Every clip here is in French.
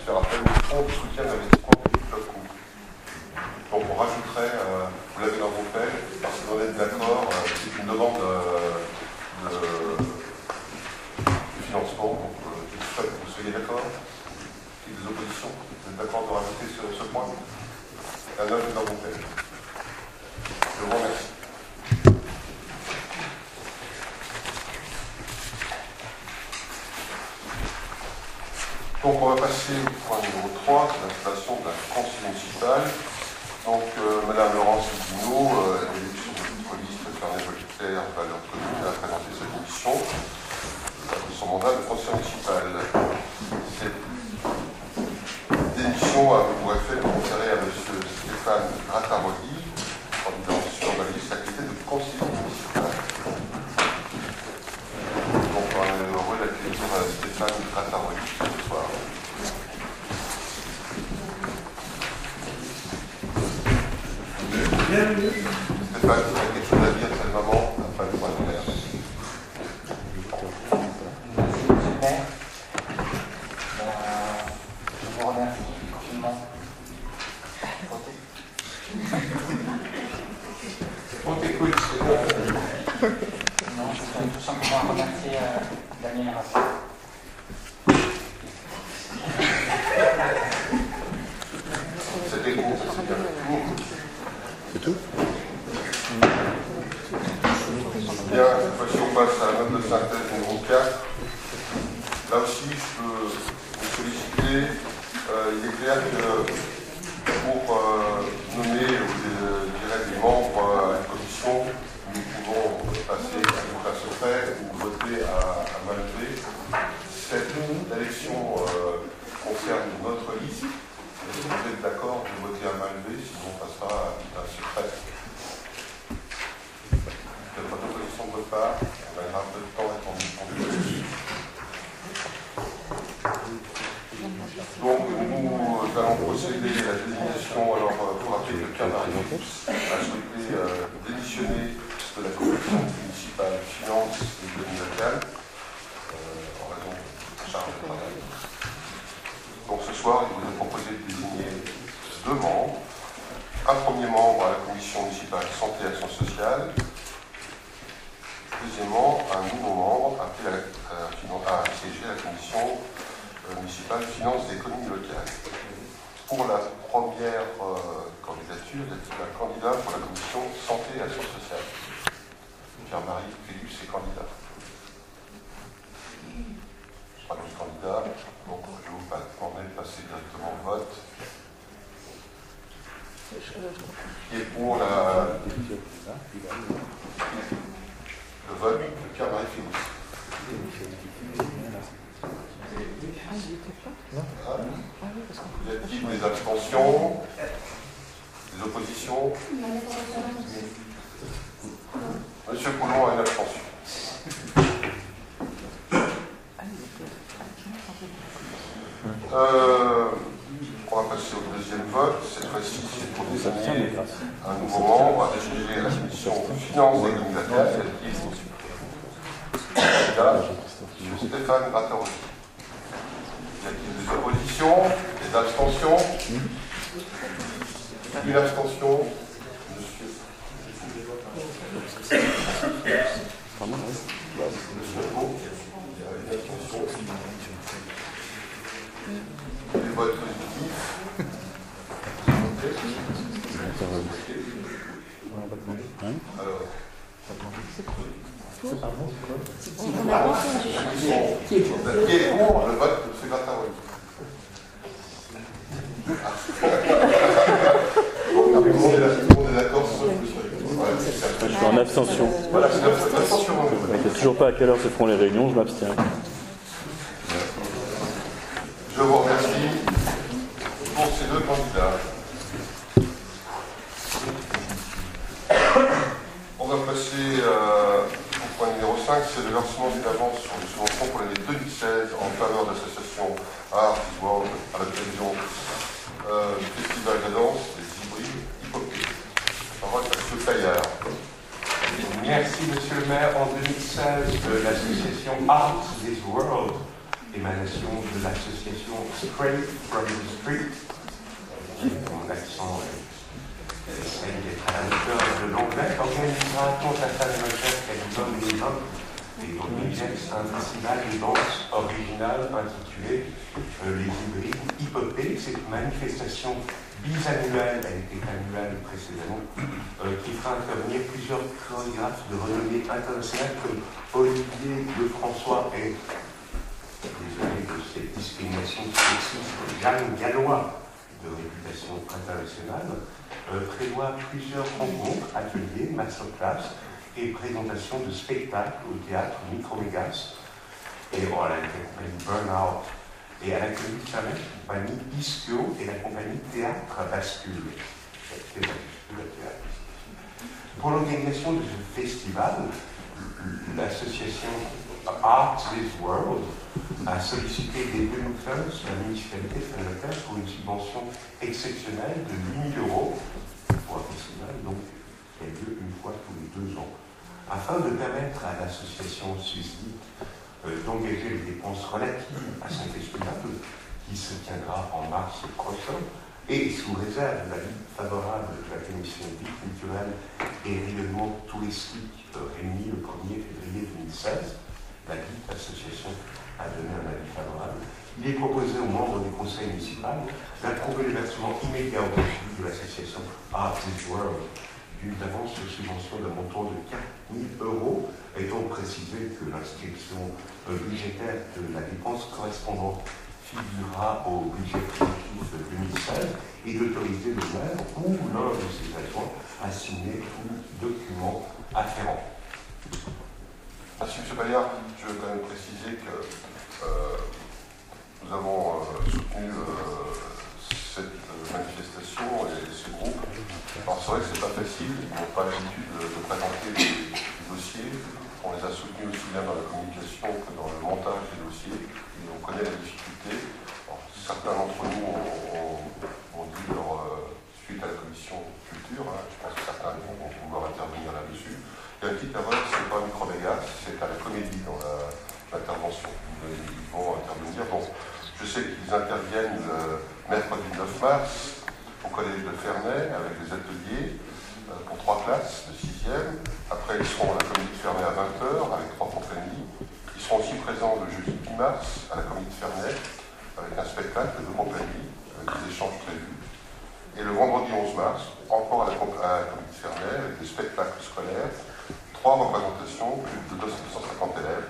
faire appel au fonds de soutien d'investissement public locaux. Donc on rajouterait, vous l'avez dans vos pelles, parce que vous êtes d'accord, c'est une demande de financement, donc je souhaite que vous soyez d'accord. Il y a des oppositions, vous êtes d'accord de rajouter ce point? La note est dans vos pelles. Je vous remercie. Donc on va passer au point numéro 3, c'est l'installation d'un conseil municipal. Donc Madame Laurence Guinot, elle est élue sur notre liste Fernand Voltaire, valeur commune, a présenté sa démission de son mandat de conseiller municipal. Cette démission a pour effet de conférer à M. Stéphane Grataroli, candidat sur la liste, la qualité de conseiller municipal. Donc on est heureux d'accueillir Stéphane Grataroli ce soir. Stéphane, tu as quelque chose à dire cette maman après le point de l'air. Je vous remercie infiniment. On t'écoute. Non, je voudrais tout simplement remercier Daniel Rassi. C'était court, c'est bien. C'est tout? Bien, cette fois-ci on passe à la note de synthèse numéro 4. Là aussi, je peux vous solliciter. Il est clair que pour nommer des membres à une commission, nous pouvons passer à un secret ou voter à main levée. Cette élection concerne notre liste. Est-ce que vous êtes d'accord de voter à main levée, sinon on passera à un secret? Il n'y a pas d'opposition de votre part, on gagnera un peu de temps étant donné. Donc nous allons procéder à la désignation. Alors pour rappeler que Pierre-Marie a souhaité démissionner de la commission municipale finance et économie locale en raison de charge de travail. Donc ce soir, il vous est proposé de désigner 2 membres. Un premier membre à la commission municipale santé et action sociale. Deuxièmement, un nouveau membre appelé à siéger à la commission municipale finance et économie locale. Pour la première candidature, c'est un candidat pour la commission santé et action sociale. Pierre-Marie Philippe, c'est candidat. Pas de candidat, donc je vous demander de passer directement au vote. Qui est pour le vote de Pierre-Marie Philippe. Y a-t-il des abstentions? Des oppositions? Monsieur Poulon a une abstention. On va passer au deuxième vote. Cette fois-ci, c'est pour désigner un nouveau membre à diriger la commission finance et économie locale. Stéphane Grataroli. Y a-t-il des oppositions? Des abstentions? Une abstention? Monsieur. Monsieur Beau. Il y a une abstention. Les votes positifs. Alors. Qui est pour le vote de M. Grataroli? Tout le monde est d'accord sauf Je suis en abstention. Voilà, c'est l'abstention. Je ne sais toujours pas à quelle heure se font les réunions, je m'abstiens. Je vous remercie pour ces 2 candidats. On va passer au point numéro 5, c'est le versement d'une avance sur le subvention pour l'année 2016 en faveur de l'association Art World à l'occasion du festival de danse des hybrides hypocrites. La parole est à M. Caillard. Merci, Monsieur le maire. En 2016, l'association Art is World émanation de l'association Straight from the Street. Mon accent essaye d'être à la hauteur de l'anglais, organisera quant à sa recherche l'album 2020 et organise un festival de danse originale intitulé Les Hybrides Hip-Hopés. C'est une manifestation bisannuelle, elle était annuelle précédemment, qui fera intervenir plusieurs chorégraphes de renommée internationale comme Olivier Lefrançois et, désolé de cette discrimination sexiste, Jeanne Gallois, de réputation internationale, prévoit plusieurs rencontres, ateliers, masterclass et présentations de spectacles au théâtre Micromégas et à la compagnie Burnout et à la compagnie Ischio et la compagnie Théâtre Bascule. Pour l'organisation de ce festival, l'association Art This World a sollicité dès 2015 la municipalité de Saint-Nazaire pour une subvention exceptionnelle de 8 000 € pour un festival donc, qui a lieu une fois tous les 2 ans. Afin de permettre à l'association susdite d'engager les dépenses relatives à ce festival qui se tiendra en mars prochain et sous réserve de l'avis favorable de la commission de vie culturelle et rayonnement touristique réunie le 1er février 2016, la dite association a donné un avis favorable. Il est proposé aux membres du conseil municipal d'approuver le versement immédiat au profit de l'association Art This World d'une avance de subvention d'un montant de 4 000 €, étant précisé que l'inscription budgétaire de la dépense correspondante figurera au budget préventif de 2016 et d'autoriser le maire ou l'un de ses adjoints à signer tout document afférent. Merci M. Bayard. Je veux quand même préciser que nous avons soutenu cette manifestation et ce groupe. Alors c'est vrai que c'est pas facile, ils n'ont pas l'habitude de présenter les dossiers. On les a soutenus aussi bien dans la communication que dans le montage des dossiers. Et on connaît la difficulté. Alors, certains d'entre nous ont dit leur suite à la commission culture. Je pense que certains vont vouloir intervenir là-dessus. Il y a une petite erreur, ce n'est pas Micromégas, c'est à la comédie dans l'intervention. Ils vont intervenir. Bon, je sais qu'ils interviennent mercredi 9 mars au collège de Ferney avec des ateliers pour 3 classes de 6e. Après, ils seront à la comédie de Ferney à 20h avec 3 compagnies. Ils seront aussi présents le jeudi 10 mars à la comédie de Ferney avec un spectacle de 2 compagnies avec des échanges prévus. Et le vendredi 11 mars, encore à la comédie de Ferney avec des spectacles scolaires, 3 représentations, plus de 250 élèves.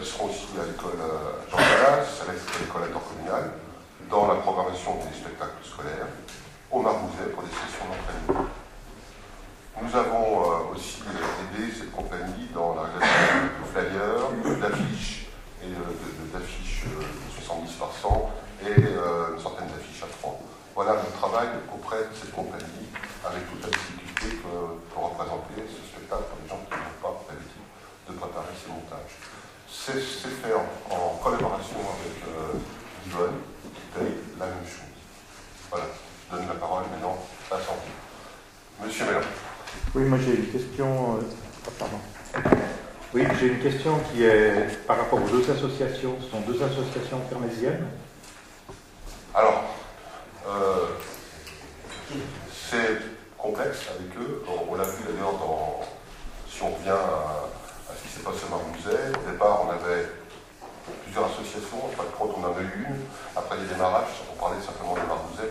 Ils seront aussi à l'école Jean Calas, à l'école intercommunale, dans la programmation des spectacles scolaires, au Marouzet pour des sessions d'entraînement. Nous avons aussi aidé cette compagnie dans la réalisation de flyers, d'affiches, et d'affiches de 70 par 100 et une centaine d'affiches à 3. Voilà notre travail auprès de cette compagnie, avec toute la difficulté pour représenter ce spectacle pour les gens qui n'ont pas l'habitude de préparer ces montages. C'est fait en collaboration avec Yvonne, qui paye la même chose. Voilà, je donne la parole maintenant à Sandy. Monsieur Mélan. Oui, moi j'ai une question. Pardon. Oui, j'ai une question qui est par rapport aux 2 associations. Ce sont 2 associations fermésiennes. Alors, c'est complexe avec eux. On l'a vu d'ailleurs si on revient à ce qui s'est passé au Marouzet. Au départ, on avait plusieurs associations. En fin de compte, on en a eu une. Après les démarrages, on parlait simplement de Marouzet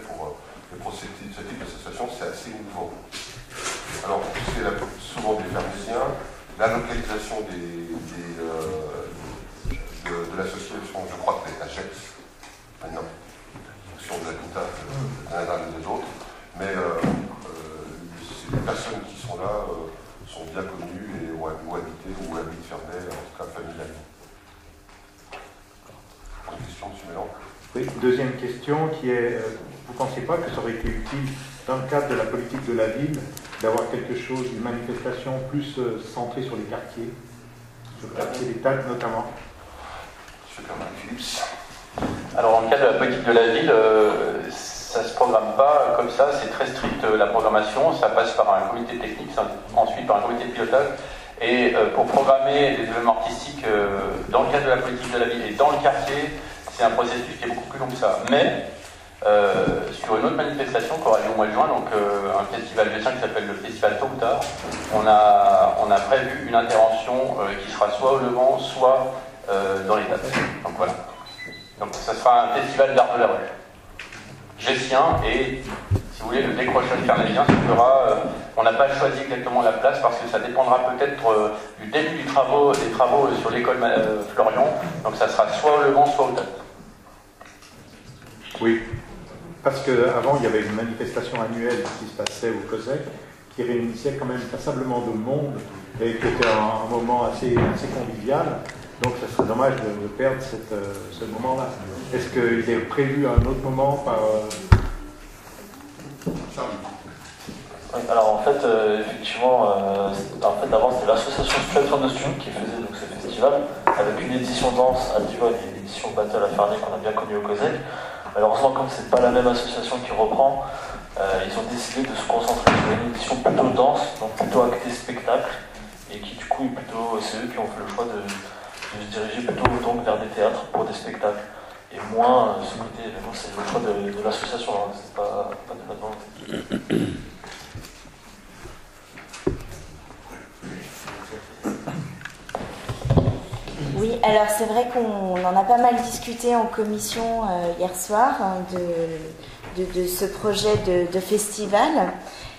pour ce type d'association, c'est assez nouveau. Alors, c'est souvent des Fermésiens. La localisation de l'association, je crois que c'est à Gex, maintenant, en fonction de l'habitat d'un et des autres. Mais les personnes qui sont là sont bien connues et ont habité ou habitent Ferney, en tout cas familialement. Une question, M. Mélan? Oui, deuxième question qui est, vous ne pensez pas que ça aurait été utile, dans le cadre de la politique de la ville, d'avoir quelque chose, une manifestation plus centrée sur les quartiers, sur le quartier des TAD notamment? M. Philips. Alors, dans le cadre de la politique de la ville, ça ne se programme pas comme ça, c'est très strict la programmation, ça passe par un comité technique, ensuite par un comité de pilotage, Et pour programmer des événements artistiques dans le cadre de la politique de la ville et dans le quartier, c'est un processus qui est beaucoup plus long que ça. Mais sur une autre manifestation qui aura lieu au mois de juin, donc un festival vécien qui s'appelle le Festival Tôt ou Tard, on a prévu une intervention qui sera soit au Levant, soit dans les dates. Donc voilà. Donc ça sera un festival d'art de la rue gessien et, si vous voulez, le décrochage carnésien se fera. On n'a pas choisi exactement la place parce que ça dépendra peut-être du début des travaux sur l'école Florian. Donc ça sera soit au Levant, soit au Tate. Oui, parce qu'avant il y avait une manifestation annuelle qui se passait au COSEC qui réunissait quand même passablement de monde et qui était un moment assez convivial. Donc ça serait dommage de perdre ce moment-là. Est-ce qu'il est prévu à un autre moment par... Oui, alors en fait, effectivement, avant c'était l'association Straight from the Street qui faisait donc ce festival avec une édition danse à Divonne et une édition battle à Ferney qu'on a bien connue au COSEC. Malheureusement, comme c'est pas la même association qui reprend, ils ont décidé de se concentrer sur une édition plutôt danse, donc plutôt actée spectacle, et qui du coup est plutôt, c'est eux qui ont fait le choix de se diriger plutôt donc vers des théâtres pour des spectacles. Et moins ce côté, évidemment, c'est le choix de l'association, hein, c'est pas de notre volonté. Oui, alors c'est vrai qu'on en a pas mal discuté en commission hier soir de ce projet de festival.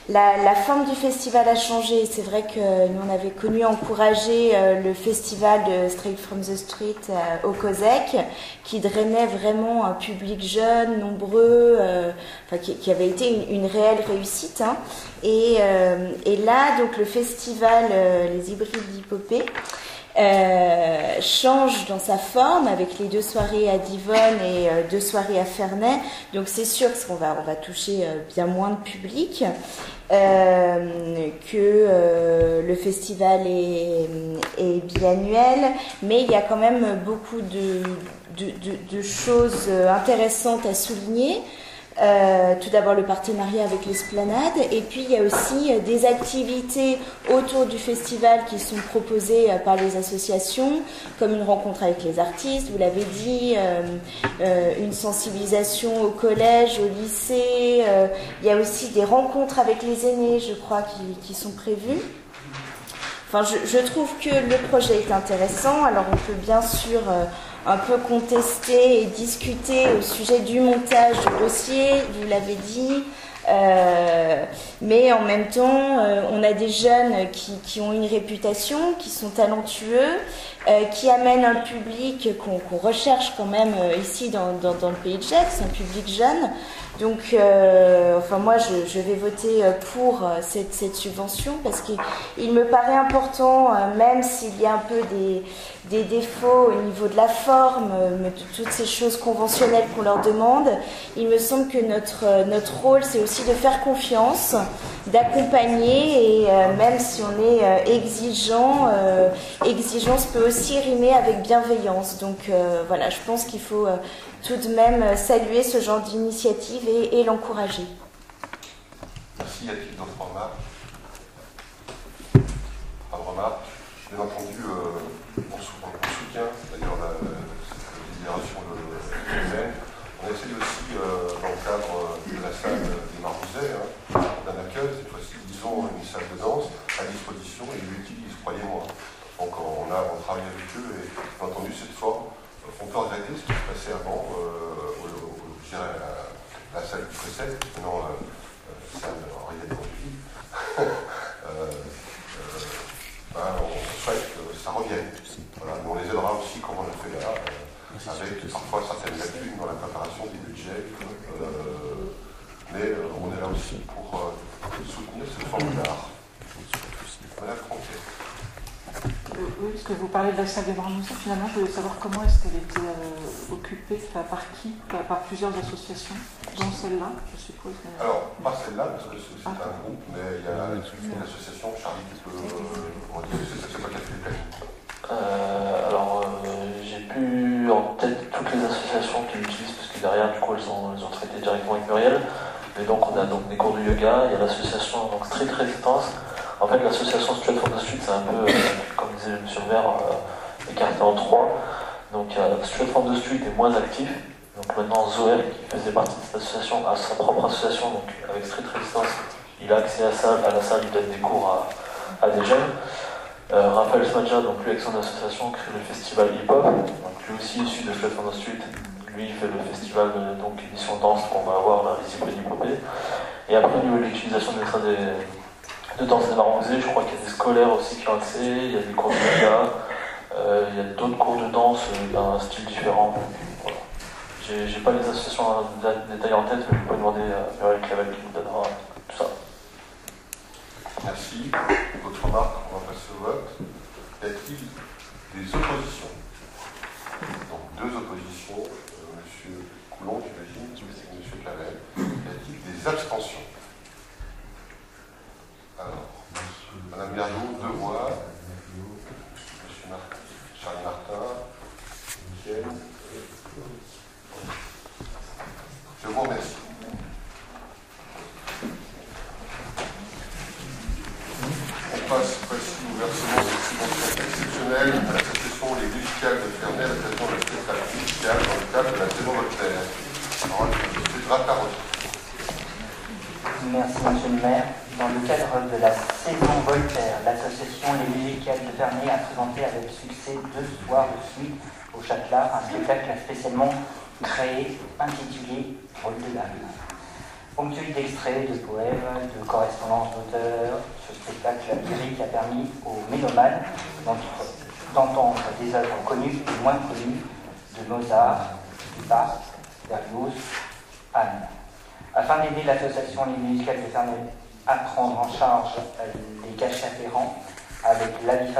La forme du festival a changé. C'est vrai que nous on avait connu encourager le festival de Straight from the Street au COSEC, qui drainait vraiment un public jeune, nombreux, qui avait été une réelle réussite. Hein. Et là, donc le festival Les Hybrides d'Hippopée change dans sa forme avec les 2 soirées à Divonne et 2 soirées à Ferney. Donc c'est sûr qu'on va toucher bien moins de public que le festival est biannuel, mais il y a quand même beaucoup de choses intéressantes à souligner. Tout d'abord le partenariat avec l'Esplanade, et puis il y a aussi des activités autour du festival qui sont proposées par les associations, comme une rencontre avec les artistes, vous l'avez dit, une sensibilisation au collège, au lycée, il y a aussi des rencontres avec les aînés, je crois, qui sont prévues. Enfin, je trouve que le projet est intéressant. Alors on peut bien sûr un peu contester et discuter au sujet du montage du dossier, vous l'avez dit, mais en même temps, on a des jeunes qui ont une réputation, qui sont talentueux, qui amènent un public qu'on recherche quand même ici dans le pays de Gex, un public jeune. Donc, moi, je vais voter pour cette subvention parce qu'il me paraît important, même s'il y a un peu des défauts au niveau de la forme, de toutes ces choses conventionnelles qu'on leur demande, il me semble que notre rôle, c'est aussi de faire confiance, d'accompagner, et même si on est exigeant, exigence peut aussi rimer avec bienveillance. Donc, je pense qu'il faut tout de même saluer ce genre d'initiative et l'encourager. Merci. Y a-t-il d'autres remarques? Pas de remarques. Bien entendu, on soutient d'ailleurs cette libération de l'humaine. On essaie aussi, dans le cadre de la salle des Marmouzets, d'un accueil, cette fois-ci, disons, une salle de danse à disposition, et ils l'utilisent, croyez-moi. Donc on travaille avec eux, et bien entendu, cette forme, on peut regretter ce qui se passait avant, la salle du précède, maintenant, salle Henriette Conduit. On souhaite que ça revienne. Voilà, mais on les aidera aussi, comme on le fait là, avec parfois certaines lacunes dans la préparation des budgets. Mais on est là aussi pour soutenir cette forme d'art. Madame Franquet. Oui, parce que vous parlez de la salle des Marmouzets, finalement, je voulais savoir comment est-ce qu'elle était occupée, par qui, par plusieurs associations, dont celle-là, je suppose. Mais... Alors, pas celle-là, parce que c'est un groupe, mais il y a une association, Charlie, qui peut, on va dire, c'est pas qu'elle fait les j'ai plus en tête toutes les associations qui l'utilisent, parce que derrière, du coup, elles ont traité directement avec Muriel. Mais donc, on a donc des cours de yoga, il y a l'association Street Résistance. En fait, l'association Street for the Street, c'est un peu, comme disait M. le maire, écarté en trois. Donc Street for the Street est moins actif. Donc maintenant, Zoé, qui faisait partie de cette association, a sa propre association, donc avec Street Resistance, il a accès à la salle, il donne des cours à des jeunes. Raphaël Smadja, donc lui avec son association, crée le festival hip-hop, donc lui aussi issu de Street for the Street. Lui, il fait le festival donc édition danse qu'on va avoir là, les Hip Hop. Et après, au niveau de l'utilisation de danse des marmousés, je crois qu'il y a des scolaires aussi qui ont accès, il y a des cours de yoga, il y a d'autres cours de danse d'un style différent. Voilà. J'ai pas les associations détaillées en tête, mais je peux demander à Muriel Clavel qui nous donnera tout ça. Merci. D'autres remarques? On va passer au vote. Y a-t-il des oppositions? Donc deux oppositions. Monsieur Coulon, j'imagine, Monsieur Clavel. Y a-t-il des abstentions? Alors, Madame Garriot, deux voix. Monsieur Charles Martin, Michel. Je vous remercie. On passe précis au versement de subventions exceptionnelles à l'association Les Musicales de Ferney à l'occasion de la spectacle musicale dans le cadre de la saison Voltaire. Alors, c'est la parole. Merci, Monsieur le maire. Dans le cadre de la saison Voltaire, l'association Les Musicales de Ferney a présenté avec succès 2 soirs de suite au Châtelard un spectacle spécialement créé intitulé Rôle de l'âme. Ponctué d'extraits, de poèmes, de correspondances d'auteurs, ce spectacle lyrique a permis aux mélomanes d'entendre des œuvres connues et moins connues de Mozart, Bach, Berlioz, Anne. Afin d'aider l'association Les Musicales de Ferney à prendre en charge les cachets afférents, avec l'avis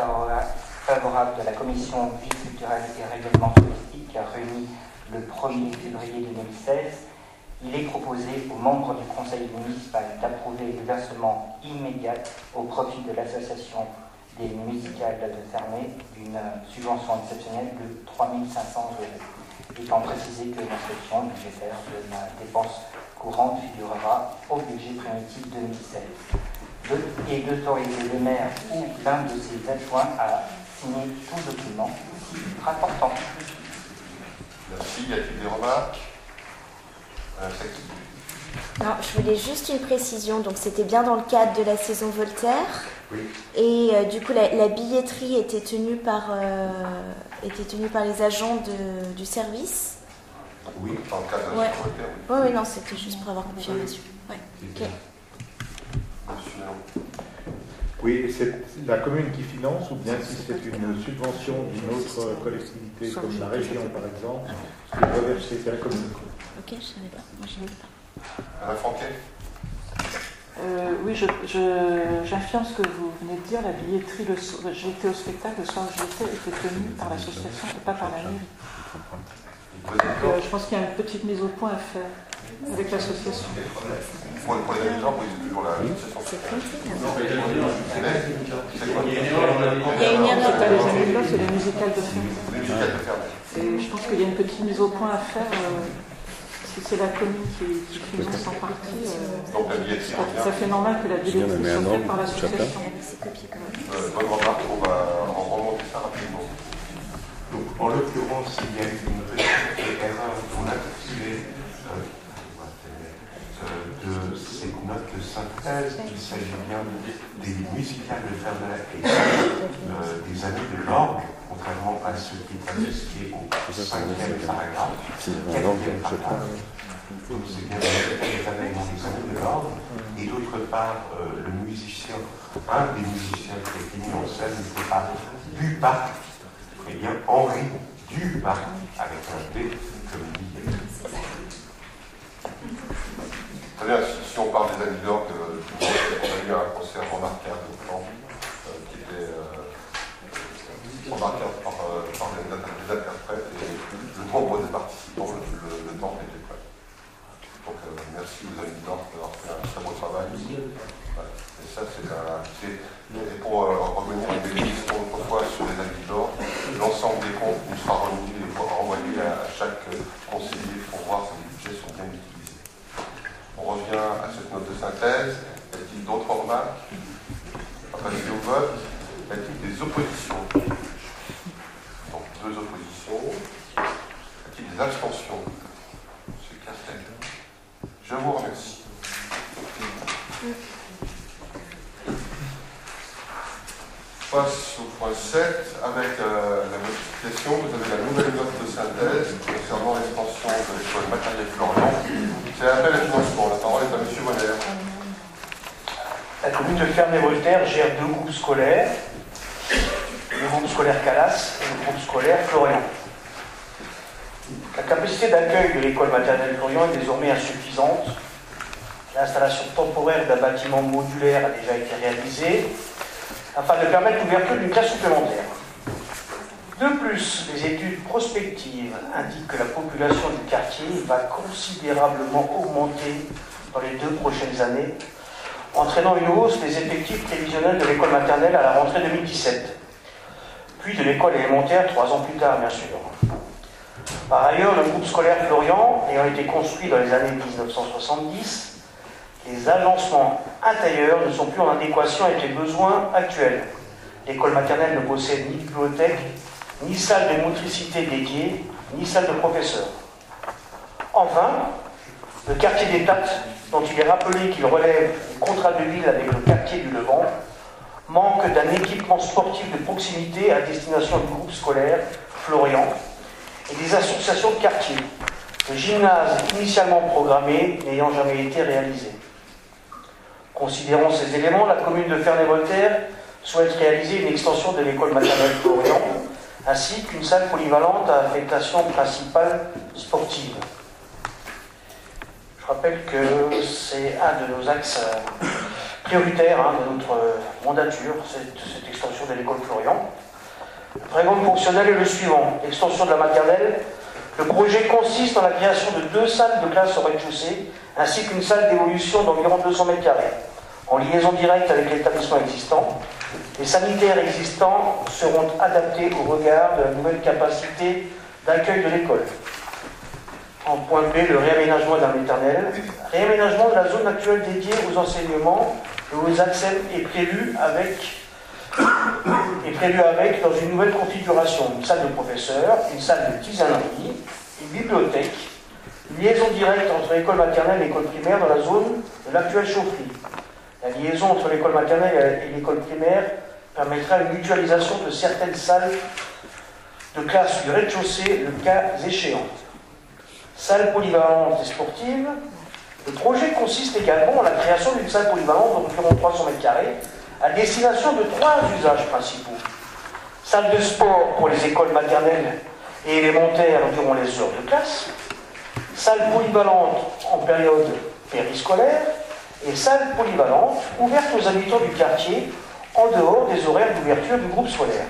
favorable de la Commission Vie culturelle et règlement touristique réunie le 1er février 2016, il est proposé aux membres du conseil municipal d'approuver le versement immédiat au profit de l'association des musicales de Ferney d'une subvention exceptionnelle de 3 500 €, étant précisé que l'inscription budgétaire de la dépense courante figurera au budget primitif 2016. Et d'autoriser le maire ou l'un de ses adjoints à signer tout document rapportant. Merci. Y a-t-il des remarques? Non, je voulais juste une précision. Donc, c'était bien dans le cadre de la saison Voltaire. Oui. Et du coup, la billetterie était tenue par les agents du service. Oui, dans le cadre de la Ouais. saison Voltaire. Oui, oui, non, c'était juste pour avoir confirmation. Ouais. Ok. Monsieur Mélenchon. Oui, c'est la commune qui finance ou bien si c'est une subvention d'une autre collectivité comme la région par exemple, qui est reversée, c'est la commune. Ok, je ne savais pas. Moi, je ne savais pas. Madame Franquet. Oui, j'affirme ce que vous venez de dire. La billetterie, j'ai été au spectacle, le soir où j'étais, était tenue par l'association et pas par la mairie. Donc, je pense qu'il y a une petite mise au point à faire avec l'association. Pour les gens, oui, c'est toujours la association. C'est compté, là. C'est quoi? Il y a une erreur. C'est pas les années là, c'est les musicales de Ferney. Les musicales de Ferney. Et je pense qu'il y a une petite mise au point à faire. Si c'est la commune qui finance en partie, Donc la billetterie ça fait normal que la billetterie soit faite par l'association. bonne remarque, on va en remonter ça rapidement. Donc, en l'occurrence, il y a eu une petite erreur pour l'intitulé de cette note de synthèse. Il s'agit bien des musicales de Ferney et des amis de l'orgue, contrairement à ce qui est associé au 5e paragraphe. 4e paragraphe. Donc, c'est bien les musicales de Ferney et non les amis de l'orgue. Et d'autre part, le musicien, un des musiciens qui a été mis en scène n'était pas Dubac, mais bien Henri Dubac, avec un D comme dit. Très bien, si on parle des amis d'orgue, on a eu un concert remarquable qui était remarquable par les interprètes et le nombre de participants, le temps était prêt. Donc merci aux amis d'orgue d'avoir fait un très beau travail. Voilà. Et ça, et pour revenir à des questions autrefois sur les amis d'orgue, l'ensemble des comptes nous sera remis et renvoyé à chaque conseiller pour voir si les budgets sont bien utilisés. On revient à cette note de synthèse. Y a-t-il d'autres remarques? passer au vote, y a-t-il des oppositions? Donc, 2 oppositions. Y a-t-il des abstentions? Monsieur Castel. Je vous remercie. On passe au point 7 avec la modification. Vous avez la nouvelle note de synthèse concernant l'extension de l'école maternelle Florian. C'est appel à financement. La parole est à M. Bonner. La commune de Ferney-Voltaire gère 2 groupes scolaires, le groupe scolaire Calas et le groupe scolaire Florian. La capacité d'accueil de l'école maternelle Florian est désormais insuffisante. L'installation temporaire d'un bâtiment modulaire a déjà été réalisée afin de permettre l'ouverture d'une classe supplémentaire. De plus, les études prospectives indiquent que la population du quartier va considérablement augmenter dans les 2 prochaines années, entraînant une hausse des effectifs prévisionnels de l'école maternelle à la rentrée 2017, puis de l'école élémentaire 3 ans plus tard, bien sûr. Par ailleurs, le groupe scolaire Florian, ayant été construit dans les années 1970, les agencements intérieurs ne sont plus en adéquation avec les besoins actuels. L'école maternelle ne possède ni bibliothèque, ni salle de motricité dédiée, ni salle de professeurs. Enfin, le quartier des Tattes, dont il est rappelé qu'il relève du contrat de ville avec le quartier du Levant, manque d'un équipement sportif de proximité à destination du groupe scolaire Florian et des associations de quartier, le gymnase initialement programmé n'ayant jamais été réalisé. Considérant ces éléments, la commune de Ferney-Voltaire souhaite réaliser une extension de l'école maternelle Florian, ainsi qu'une salle polyvalente à affectation principale sportive. Je rappelle que c'est un de nos axes prioritaires de notre mandature, cette extension de l'école Florian. Le préambule fonctionnel est le suivant. L'extension de la maternelle. Le projet consiste en la création de 2 salles de classe au rez-de-chaussée, ainsi qu'une salle d'évolution d'environ 200 m², en liaison directe avec l'établissement existant. Les sanitaires existants seront adaptés au regard de la nouvelle capacité d'accueil de l'école. En point B, le réaménagement de la maternelle. Réaménagement de la zone actuelle dédiée aux enseignements et aux accès est prévu avec, dans une nouvelle configuration, une salle de professeurs, une salle de tisanerie, une bibliothèque, une liaison directe entre l'école maternelle et l'école primaire dans la zone de l'actuelle chaufferie. La liaison entre l'école maternelle et l'école primaire permettra une mutualisation de certaines salles de classe du rez-de-chaussée, le cas échéant. Salle polyvalente et sportive. Le projet consiste également en la création d'une salle polyvalente d'environ 300 m² à destination de 3 usages principaux. Salle de sport pour les écoles maternelles et élémentaires durant les heures de classe, salle polyvalente en période périscolaire et salle polyvalente ouverte aux habitants du quartier en dehors des horaires d'ouverture du groupe scolaire.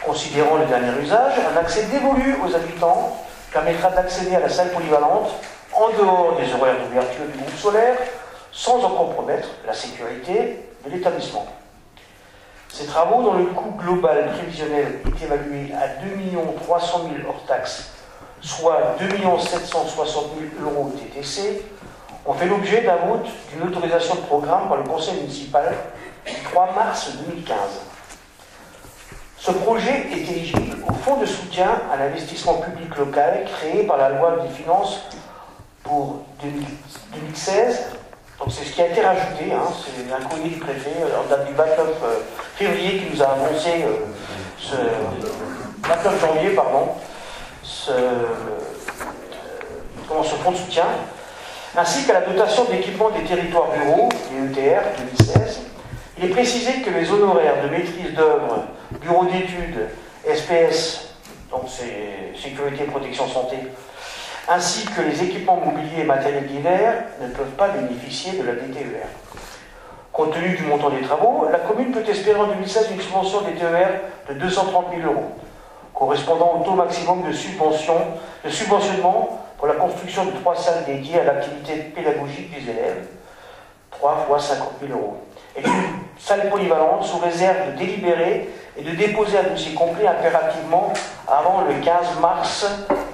Considérant le dernier usage, un accès dévolu aux habitants permettra d'accéder à la salle polyvalente en dehors des horaires d'ouverture du groupe scolaire sans en compromettre la sécurité de l'établissement. Ces travaux, dont le coût global prévisionnel est évalué à 2 300 000 hors taxes, soit 2 760 000 € TTC, ont fait l'objet d'un vote d'une autorisation de programme par le conseil municipal du 3 mars 2015. Ce projet est éligible au fonds de soutien à l'investissement public local créé par la loi des finances pour 2016. Donc c'est ce qui a été rajouté, c'est un courrier du préfet en date du 29 février qui nous a annoncé 29 janvier, pardon, ce fonds de soutien, ainsi qu'à la dotation d'équipement des territoires ruraux, les ETR 2016. Il est précisé que les honoraires de maîtrise d'œuvre, bureau d'études, SPS, donc c'est sécurité et protection santé, ainsi que les équipements mobiliers et matériels divers ne peuvent pas bénéficier de la DTER. Compte tenu du montant des travaux, la commune peut espérer en 2016 une subvention DTER de 230 000 €, correspondant au taux maximum de subventionnement pour la construction de 3 salles dédiées à l'activité pédagogique des élèves, 3 fois 50 000 €, et d'une salle polyvalente sous réserve de délibérer et de déposer un dossier complet impérativement avant le 15 mars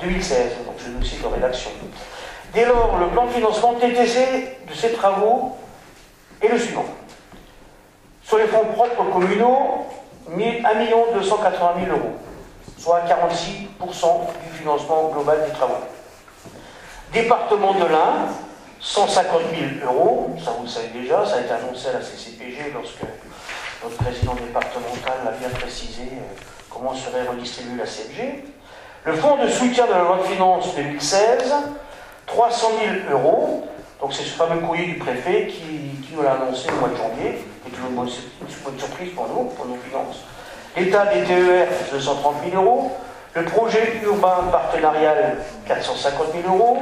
2016. Donc ce dossier de rédaction. Dès lors, le plan de financement TTC de ces travaux est le suivant. Sur les fonds propres communaux, 1 280 000 euros, soit 46% du financement global des travaux. Département de l'Ain, 150 000 euros, ça vous le savez déjà, ça a été annoncé à la CCPG lorsque notre président départemental a bien précisé comment serait redistribuée la CFG. Le fonds de soutien de la loi de finances 2016, 300 000 euros, donc c'est ce fameux courrier du préfet qui nous l'a annoncé au mois de janvier, et toujours une bonne surprise pour nous, pour nos finances. L'État des TER, 230 000 euros, le projet urbain partenarial, 450 000 euros,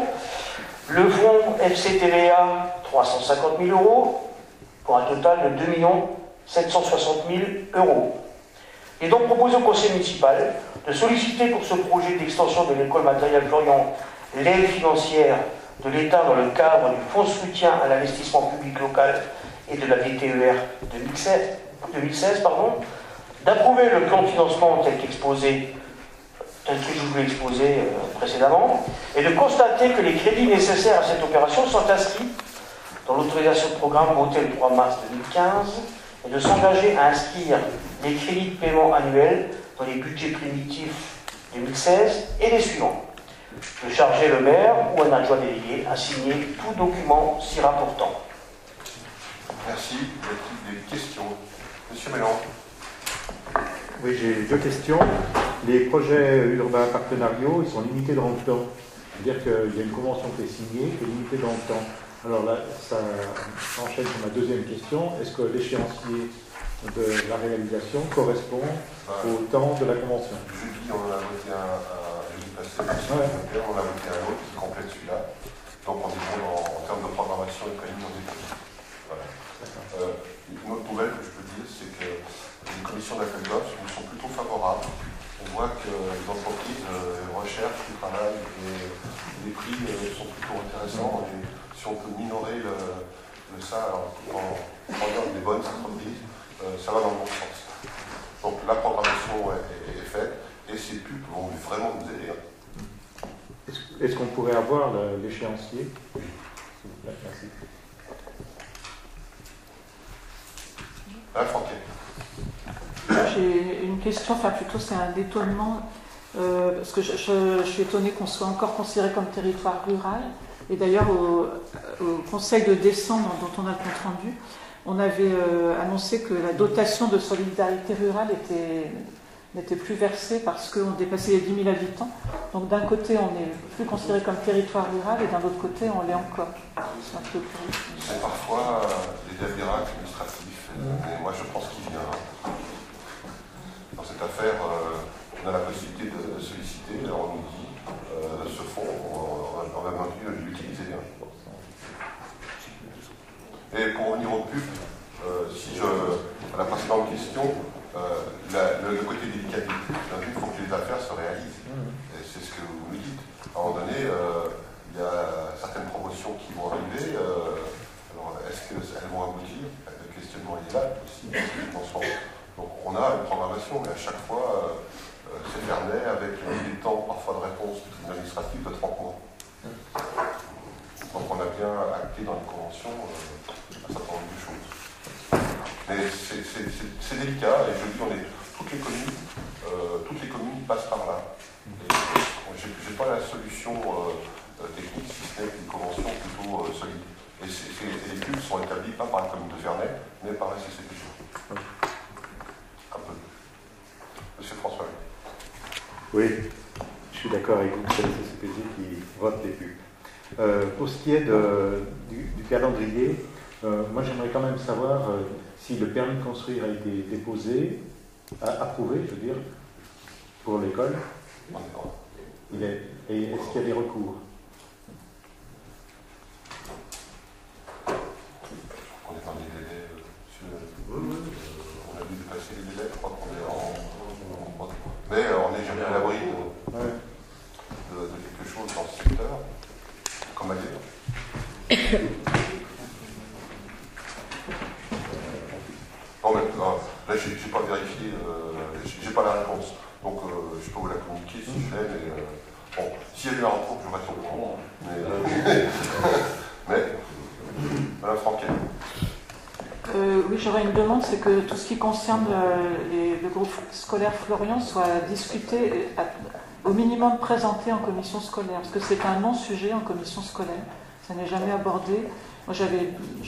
le fonds FCTVA, 350 000 euros, pour un total de 2 760 000 euros. Il est donc proposé au conseil municipal de solliciter pour ce projet d'extension de l'école matérielle Florian l'aide financière de l'État dans le cadre du fonds de soutien à l'investissement public local et de la DTER 2016, d'approuver le plan de financement tel que je vous l'ai exposé précédemment, et de constater que les crédits nécessaires à cette opération sont inscrits dans l'autorisation de programme votée le 3 mars 2015, et de s'engager à inscrire les crédits de paiement annuels dans les budgets primitifs 2016 et les suivants. De charger le maire ou un adjoint délégué à signer tout document s'y rapportant. Merci. Y a-t-il des questions? Monsieur Mélan. Oui, j'ai deux questions. Les projets urbains partenariaux, ils sont limités dans le temps. C'est-à-dire qu'il y a une convention qui est signée, qui est limitée dans le temps. Alors là, ça enchaîne sur ma deuxième question. Est-ce que l'échéancier de la réalisation correspond au temps de la convention? Jeudi, on a voté jeudi passé, on a voté un autre qui complète celui-là. Donc on est bon en termes de programmation et planning, on est bon. Voilà. Une autre nouvelle que je peux dire, c'est que les commissions d'appel d'offres nous sont plutôt favorables. On voit que les entreprises recherchent, qui travaillent, et les prix sont plutôt intéressants. Et si on peut minorer ça en prenant des bonnes entreprises, ça va dans le bon sens. Donc la programmation est faite et ces pubs vont vraiment nous aider. Est-ce qu'on pourrait avoir l'échéancier? Merci. J'ai une question, enfin plutôt c'est un étonnement, parce que je suis étonnée qu'on soit encore considéré comme territoire rural. Et d'ailleurs, au Conseil de décembre, dont on a le compte rendu, on avait annoncé que la dotation de solidarité rurale n'était plus versée parce qu'on dépassait les 10 000 habitants. Donc d'un côté, on n'est plus considéré comme territoire rural et d'un autre côté, on l'est encore. C'est parfois des dévirats administratifs, mais moi je pense qu'il vient. Dans cette affaire, on a la possibilité de solliciter, alors on nous dit, ce fonds, on va maintenir l'utiliser. Et pour revenir au pub, à la précédente question, le côté délicat du pub, il faut que les affaires se réalisent. Et c'est ce que vous me dites. À un moment donné, il y a certaines promotions qui vont arriver. Alors, est-ce qu'elles vont aboutir? Le questionnement est là aussi. Donc, on a une programmation, mais à chaque fois, c'est fermé avec des temps parfois de réponse administrative de 30 mois. Donc, on a bien acté dans les conventions un certain nombre de choses. Mais c'est délicat, et je dis, toutes les communes passent par là. Je n'ai pas la solution technique, si ce n'est une convention plutôt solide. Et les pubs sont établis pas par la commune de Vernet, mais par la CCPG. Un peu. Monsieur François. Oui, je suis d'accord avec vous, c'est la CCPG qui vote les pubs. Pour ce qui est du calendrier, moi j'aimerais quand même savoir si le permis de construire a été déposé, approuvé, je veux dire, pour l'école. Et est-ce qu'il y a des recours? On est dans les délais, on a dû dépasser les délais, je crois qu'on est en... Mais on n'est jamais à l'abri de quelque chose dans ce secteur, comme ailleurs. Non, mais là, je n'ai pas vérifié, j'ai pas la réponse. Donc, je peux vous la communiquer si je l'ai, mais bon, s'il y a eu un recours, je reste au courant. Mais Madame Franquet. Oui, Oui, j'aurais une demande, c'est que tout ce qui concerne le groupe scolaire Florian soit discuté, au minimum présenté en commission scolaire, parce que c'est un non-sujet en commission scolaire, ça n'est jamais abordé. Moi, je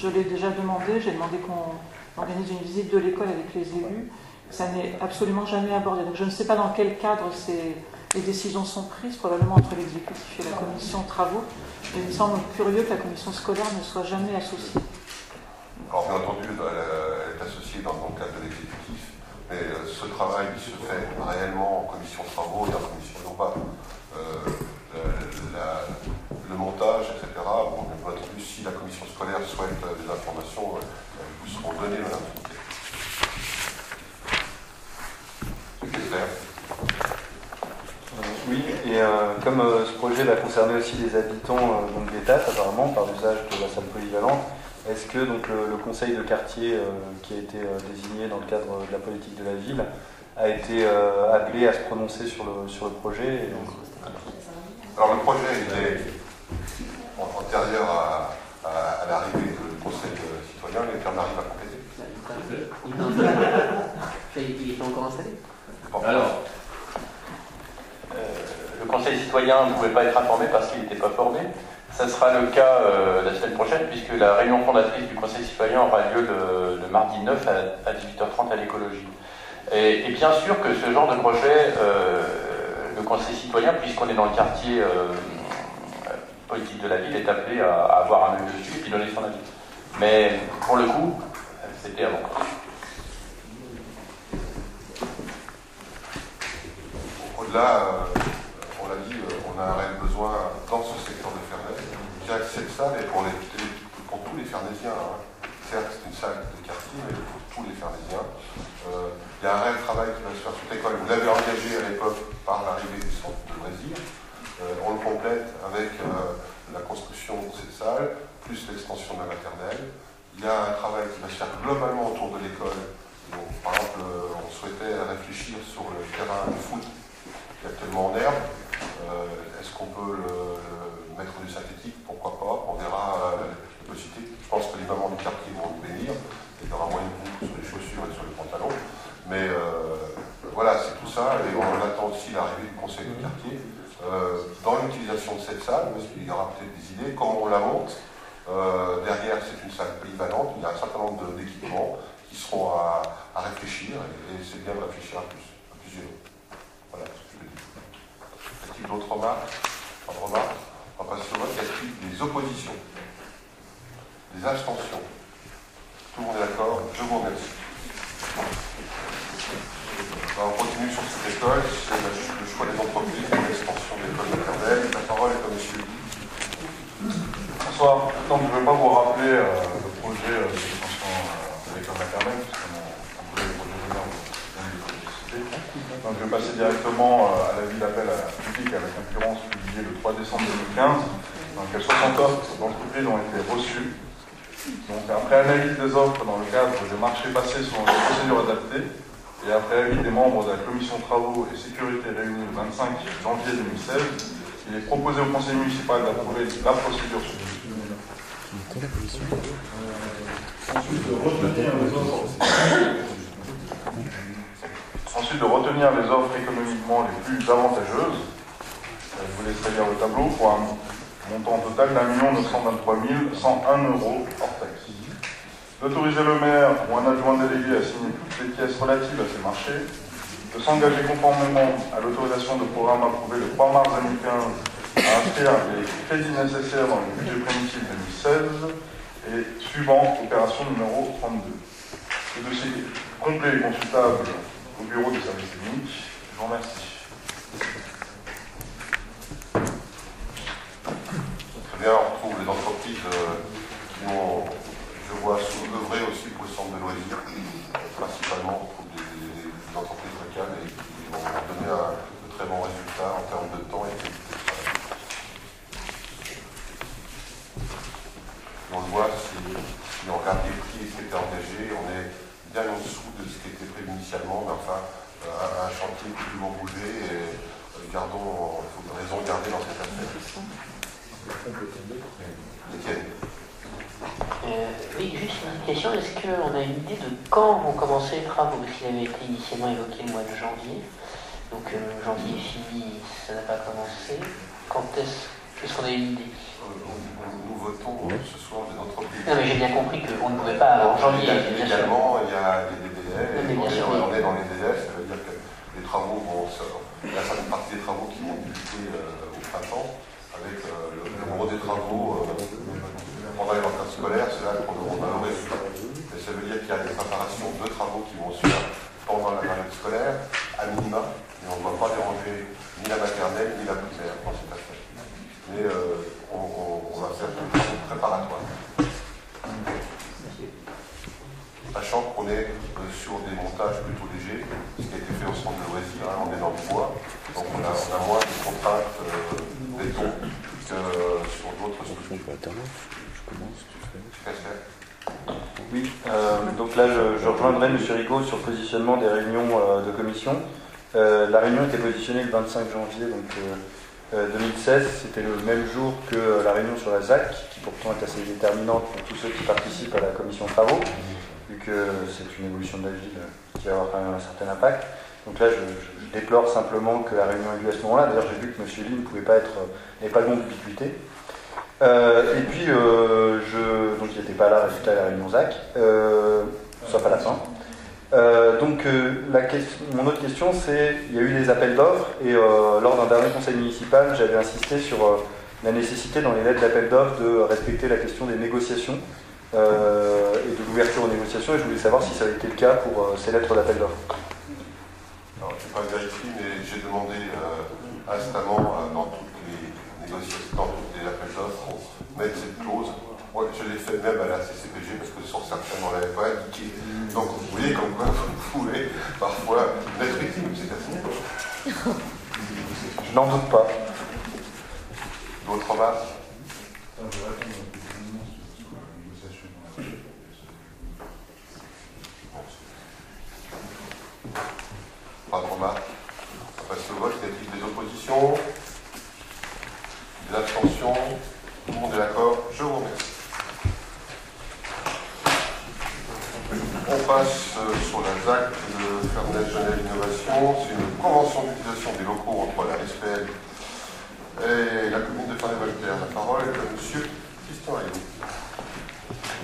l'ai déjà demandé, j'ai demandé qu'on organise une visite de l'école avec les élus, ça n'est absolument jamais abordé. Donc je ne sais pas dans quel cadre les décisions sont prises, probablement entre l'exécutif et la commission travaux, mais il me semble curieux que la commission scolaire ne soit jamais associée. Alors bien entendu, elle est associée dans le cadre de l'exécutif, mais ce travail qui se fait réellement en commission travaux et en commission urbaine, le montage, etc. Bon, bien entendu, si la commission scolaire souhaite des informations, elles vous seront données, madame. C'est clair. Oui, et comme ce projet va concerner aussi les habitants donc d'État, apparemment, par l'usage de la salle polyvalente, est-ce que donc, le conseil de quartier qui a été désigné dans le cadre de la politique de la ville a été appelé à se prononcer sur le projet Alors le projet était antérieur à l'arrivée du conseil citoyen, mais on arrive à compléter. Il est encore installé. Alors, le conseil citoyen ne pouvait pas être informé parce qu'il n'était pas formé. Ça sera le cas la semaine prochaine, puisque la réunion fondatrice du conseil citoyen aura lieu le mardi 9 à 18h30 à l'écologie. Et bien sûr que ce genre de projet, le conseil citoyen, puisqu'on est dans le quartier politique de la ville, est appelé à avoir un œil dessus et puis donner son avis. Mais pour le coup, c'était avant. Au-delà, on l'a dit, on a un réel besoin dans ce secteur de Ferney. Je dirais que cette salle est pour tous les Fernésiens. Hein. Certes, c'est une salle de quartier, mais pour tous les Fernésiens. Il y a un réel travail qui va se faire sur l'école. Vous l'avez engagé à l'époque par l'arrivée du centre de loisirs. On le complète avec la construction de cette salle, plus l'extension de la maternelle. Il y a un travail qui va se faire globalement autour de l'école. Donc, par exemple, on souhaitait réfléchir sur le terrain de foot qui est actuellement en herbe. Est-ce qu'on peut le mettre du synthétique? Pourquoi pas? On verra les possibilités. Je pense que les mamans du quartier vont nous bénir. Il y aura moins de boue sur les chaussures et sur les pantalons. Mais voilà, c'est tout ça. Et on attend aussi l'arrivée du conseil du quartier. Dans l'utilisation de cette salle, parce qu'il y aura peut-être des idées, comment on la monte. Derrière, c'est une salle polyvalente. Il y a un certain nombre d'équipements qui seront à réfléchir. Et c'est bien de réfléchir à plusieurs. Voilà ce que je veux dire. Y a-t-il d'autres remarques? Pas de remarques? On va passer au vote. Y a-t-il des oppositions? Des abstentions? Tout le monde est d'accord? Je vous remercie. On continue sur cette école. C'est le choix des entreprises pour l'extension de l'école maternelle. La parole est à monsieur. Bonsoir. Donc, je ne vais pas vous rappeler le projet d'extension de l'école maternelle, puisque mon collègue Roger Vénard vient de le citer. Donc, je vais passer directement à l'avis d'appel à la public avec concurrence publié le 3 décembre 2015. Donc, 60 offres d'entreprises ont été reçues. Donc, après analyse des offres dans le cadre des marchés passés selon les procédures adaptées, et après avis des membres de la commission travaux et sécurité réunie le 25 janvier 2016, il est proposé au conseil municipal d'approuver la procédure suivie. Ensuite de retenir les offres économiquement les plus avantageuses. Je vous laisserai lire le tableau pour un montant total d'1 923 101 € hors taxe. D'autoriser le maire ou un adjoint délégué à signer toutes les pièces relatives à ces marchés, de s'engager conformément à l'autorisation de programme approuvée le 3 mars 2015 à inscrire les crédits nécessaires dans le budget primitif 2016 et suivant opération numéro 32. Ce dossier complet est consultable au bureau des services techniques. Je vous remercie. Très bien, on retrouve les entreprises qui vont, je vois, œuvrer aussi pour le centre de loisirs. Principalement, on trouve des entreprises locales et qui vont donner de très bons résultats en termes de temps et de qualité de travail. On le voit, si on regarde les prix qui étaient engagés, on est bien en dessous de ce qui était prévu initialement, mais enfin, un chantier qui peut bouger et il faut raison garder dans cette affaire. Etienne. Oui, juste une petite question. Est-ce qu'on a une idée de quand vont commencer les travaux? Parce qu'il avait été initialement évoqué le mois de janvier. Donc janvier est fini, ça n'a pas commencé. Quand est-ce qu'on a une idée? Nous votons ce soir des entreprises. Non, mais j'ai bien compris qu'on ne pouvait pas avant janvier. Également, il y a des délais. Oui, on est dans les délais, ça veut dire que les travaux vont il y a certaines parties des travaux qui vont débuter au printemps, avec le gros des travaux pendant les vacances scolaires, c'est là qu'on aura le résultat. Et ça veut dire qu'il y a des préparations de travaux qui vont suivre pendant la période scolaire, à minima, et on ne va pas déranger ni la maternelle ni la primaire dans cette affaire. Mais on va faire des travaux préparatoires. Sachant qu'on est sur des montages plutôt légers, ce qui a été fait au centre de loisirs, on est dans le bois, donc on a moins de contraintes béton que sur d'autres structures. Oui, donc là je rejoindrai M. Rigaud sur le positionnement des réunions de commission. La réunion était positionnée le 25 janvier donc, 2016, c'était le même jour que la réunion sur la ZAC, qui pourtant est assez déterminante pour tous ceux qui participent à la commission de travaux, vu que c'est une évolution de la ville qui va avoir quand même un certain impact. Donc là, je déplore simplement que la réunion ait lieu à ce moment-là. D'ailleurs, j'ai vu que M. Lee n'avait pas de bonne ubiquité. Et puis, donc il n'était pas là, résultat à la réunion ZAC, sauf à la fin. Donc, mon autre question, c'est, il y a eu des appels d'offres, et lors d'un dernier conseil municipal, j'avais insisté sur la nécessité dans les lettres d'appel d'offres de respecter la question des négociations et de l'ouverture aux négociations, et je voulais savoir si ça avait été le cas pour ces lettres d'appel d'offres. Alors, je n'ai pas vérifié, mais j'ai demandé instamment dans toutes les négociations, dans tous les appels d'offres, on met cette clause. Moi, je l'ai fait même à la CCPG parce que sur certains, on ne l'avait pas indiqué. Donc, vous voyez comme quoi vous pouvez parfois être utile, c'est assez. Je n'en doute pas. D'autres remarques? Pas de remarques. On passe au vote. Y a-t-il des oppositions? Des abstentions? Tout le monde est d'accord? Je vous remercie. On passe sur la ZAC de Ferney-Genève Innovation. C'est une convention d'utilisation des locaux entre la SPL et la commune de Ferney-Voltaire. La parole est à M. Christian Ayou.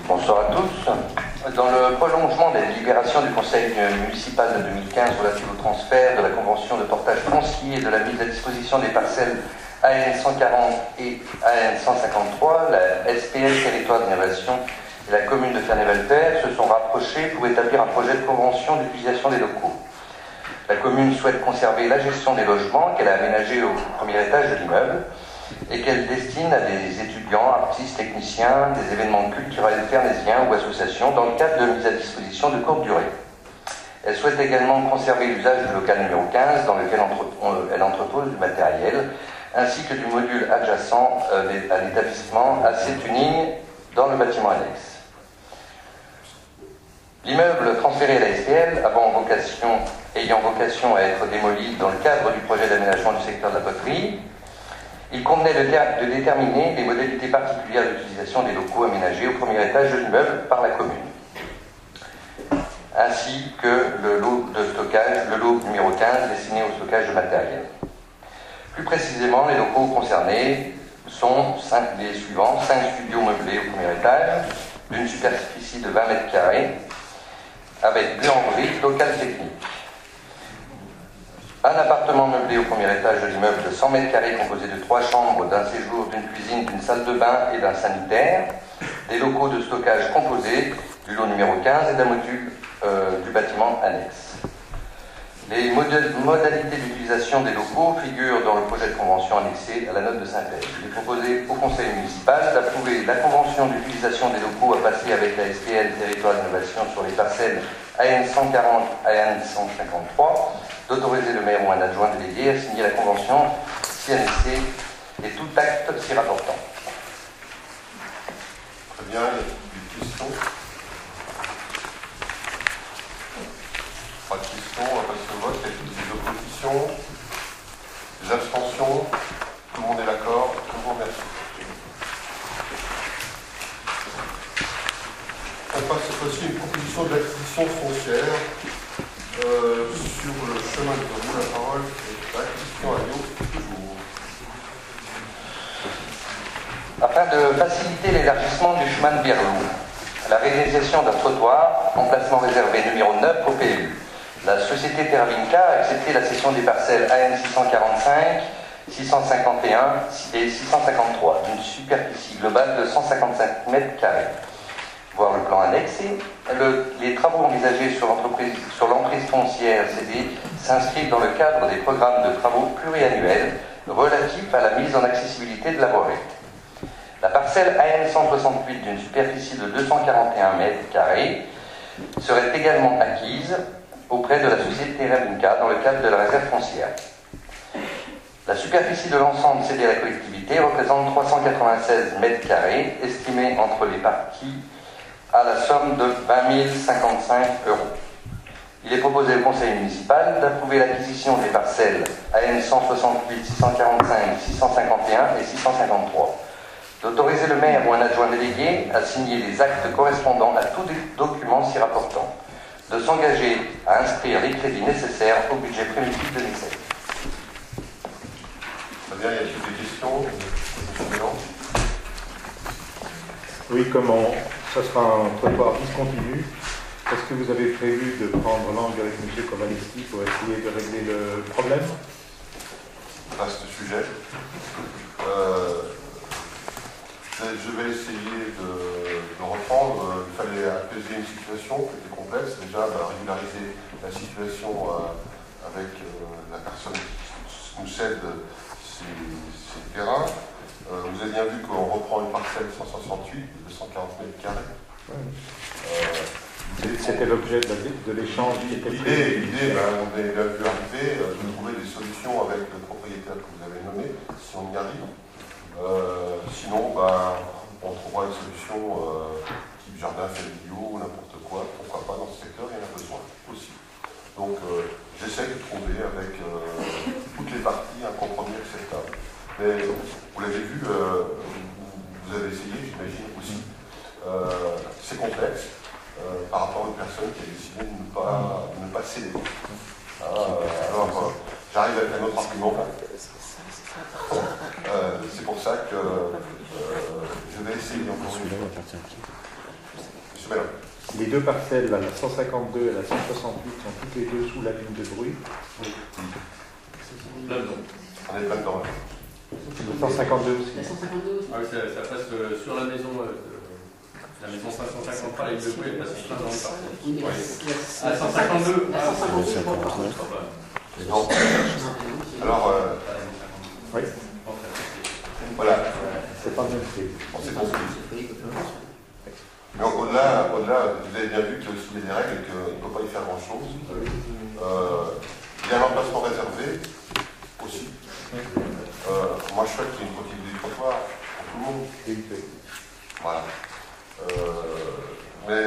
Bonsoir à tous. Dans le prolongement des délibérations du Conseil municipal de 2015 relatif au transfert de la convention de portage foncier et de la mise à disposition des parcelles AN 140 et AN 153, la SPL Territoire d'Innovation et la commune de Ferney-Voltaire se sont rapprochés pour établir un projet de convention d'utilisation des locaux. La commune souhaite conserver la gestion des logements qu'elle a aménagés au premier étage de l'immeuble et qu'elle destine à des étudiants, artistes, techniciens, des événements culturels fernésiens ou associations dans le cadre de mise à disposition de courte durée. Elle souhaite également conserver l'usage du local numéro 15 dans lequel elle entrepose du matériel, ainsi que du module adjacent à l'établissement AC Tuning dans le bâtiment annexe. L'immeuble transféré à la SPL ayant vocation à être démoli dans le cadre du projet d'aménagement du secteur de la poterie, il convenait de déterminer les modalités particulières d'utilisation des locaux aménagés au premier étage de l'immeuble par la commune, ainsi que le lot de stockage, le lot numéro 15 destiné au stockage de matériel. Plus précisément, les locaux concernés sont les suivants: 5 studios meublés au premier étage, d'une superficie de 20 m², avec buanderie, local technique. Un appartement meublé au premier étage de l'immeuble de 100 m² composé de 3 chambres, d'un séjour, d'une cuisine, d'une salle de bain et d'un sanitaire, des locaux de stockage composés du lot numéro 15 et d'un module du bâtiment annexe. Les modalités d'utilisation des locaux figurent dans le projet de convention annexé à la note de synthèse. Il est proposé au conseil municipal d'approuver la convention d'utilisation des locaux à passer avec la SPL Territoire d'Innovation sur les parcelles AN 140 et AN 153, d'autoriser le maire ou un adjoint délégué à signer la convention si annexée et tout acte s'y rapportant. Très bien, il y a des questions? Pas de questions, on va passer au vote. Il y a des oppositions, des abstentions? Tout le monde est d'accord? Je vous remercie. On passe cette fois-ci une proposition d'acquisition foncière sur le chemin de roue. La parole est à Christian Alliot, toujours. Afin de faciliter l'élargissement du chemin de Birlou, la réalisation d'un trottoir, emplacement réservé numéro 9 au PLU, la société Tervinca a accepté la cession des parcelles AN 645, 651 et 653 d'une superficie globale de 155 mètres carrés. Voir le plan annexé. Les travaux envisagés sur l'emprise foncière cédée s'inscrivent dans le cadre des programmes de travaux pluriannuels relatifs à la mise en accessibilité de la voirie. La parcelle AN 168 d'une superficie de 241 mètres carrés serait également acquise auprès de la société Tervinca dans le cadre de la réserve foncière. La superficie de l'ensemble cédé à la collectivité représente 396 mètres carrés, estimés entre les parties à la somme de 20 055 €. Il est proposé au conseil municipal d'approuver l'acquisition des parcelles AN 168, 645, 651 et 653, d'autoriser le maire ou un adjoint délégué à signer les actes correspondant à tous les documents s'y rapportant, de s'engager à inscrire les crédits nécessaires au budget primitif 2007. Très bien, y a-t-il des questions? Oui, comment ça sera un trottoir discontinu. Est-ce que vous avez prévu de prendre langue avec M. Kowalewski pour essayer de régler le problème? Vaste sujet. Je vais essayer de reprendre. Il fallait apaiser une situation qui était complexe. Déjà, régulariser la situation avec la personne qui nous cède ces terrains. Vous avez bien vu qu'on reprend une parcelle 168 de 140 mètres carrés. C'était l'objet de l'échange qui était prévu. L'idée, on est là vu arriver, de trouver des solutions avec le propriétaire que vous avez nommé, si on y arrive. Sinon, on trouvera une solution type jardin familiaux ou n'importe quoi. Pourquoi pas dans ce secteur, il y en a besoin aussi. Donc, j'essaie de trouver avec toutes les parties un compromis acceptable. Mais vous l'avez vu, vous avez essayé, j'imagine aussi. C'est complexe par rapport à une personne qui a décidé de ne pas céder. Alors, j'arrive avec un autre argument. C'est pour ça que je vais essayer encore une fois. Monsieur Bellin. Les deux parcelles, la 152 et la 168, sont toutes les deux sous la ligne de bruit. Oui. On est plein dedans. 152 aussi. La 152 aussi. Ah oui, ça passe sur la maison 553, la ligne de bruit, elle passe plein dans le parcelle. Ah, 152. La 152. Non. Alors, oui. Voilà. C'est pas le même prix. On s'est compris. Mais au-delà, vous avez bien vu qu'il y a des règles et qu'il ne peut pas y faire grand-chose. Il y a un emplacement réservé aussi. Moi, je souhaite qu'il y ait une politique du trottoir pour tout le monde. Voilà. Mais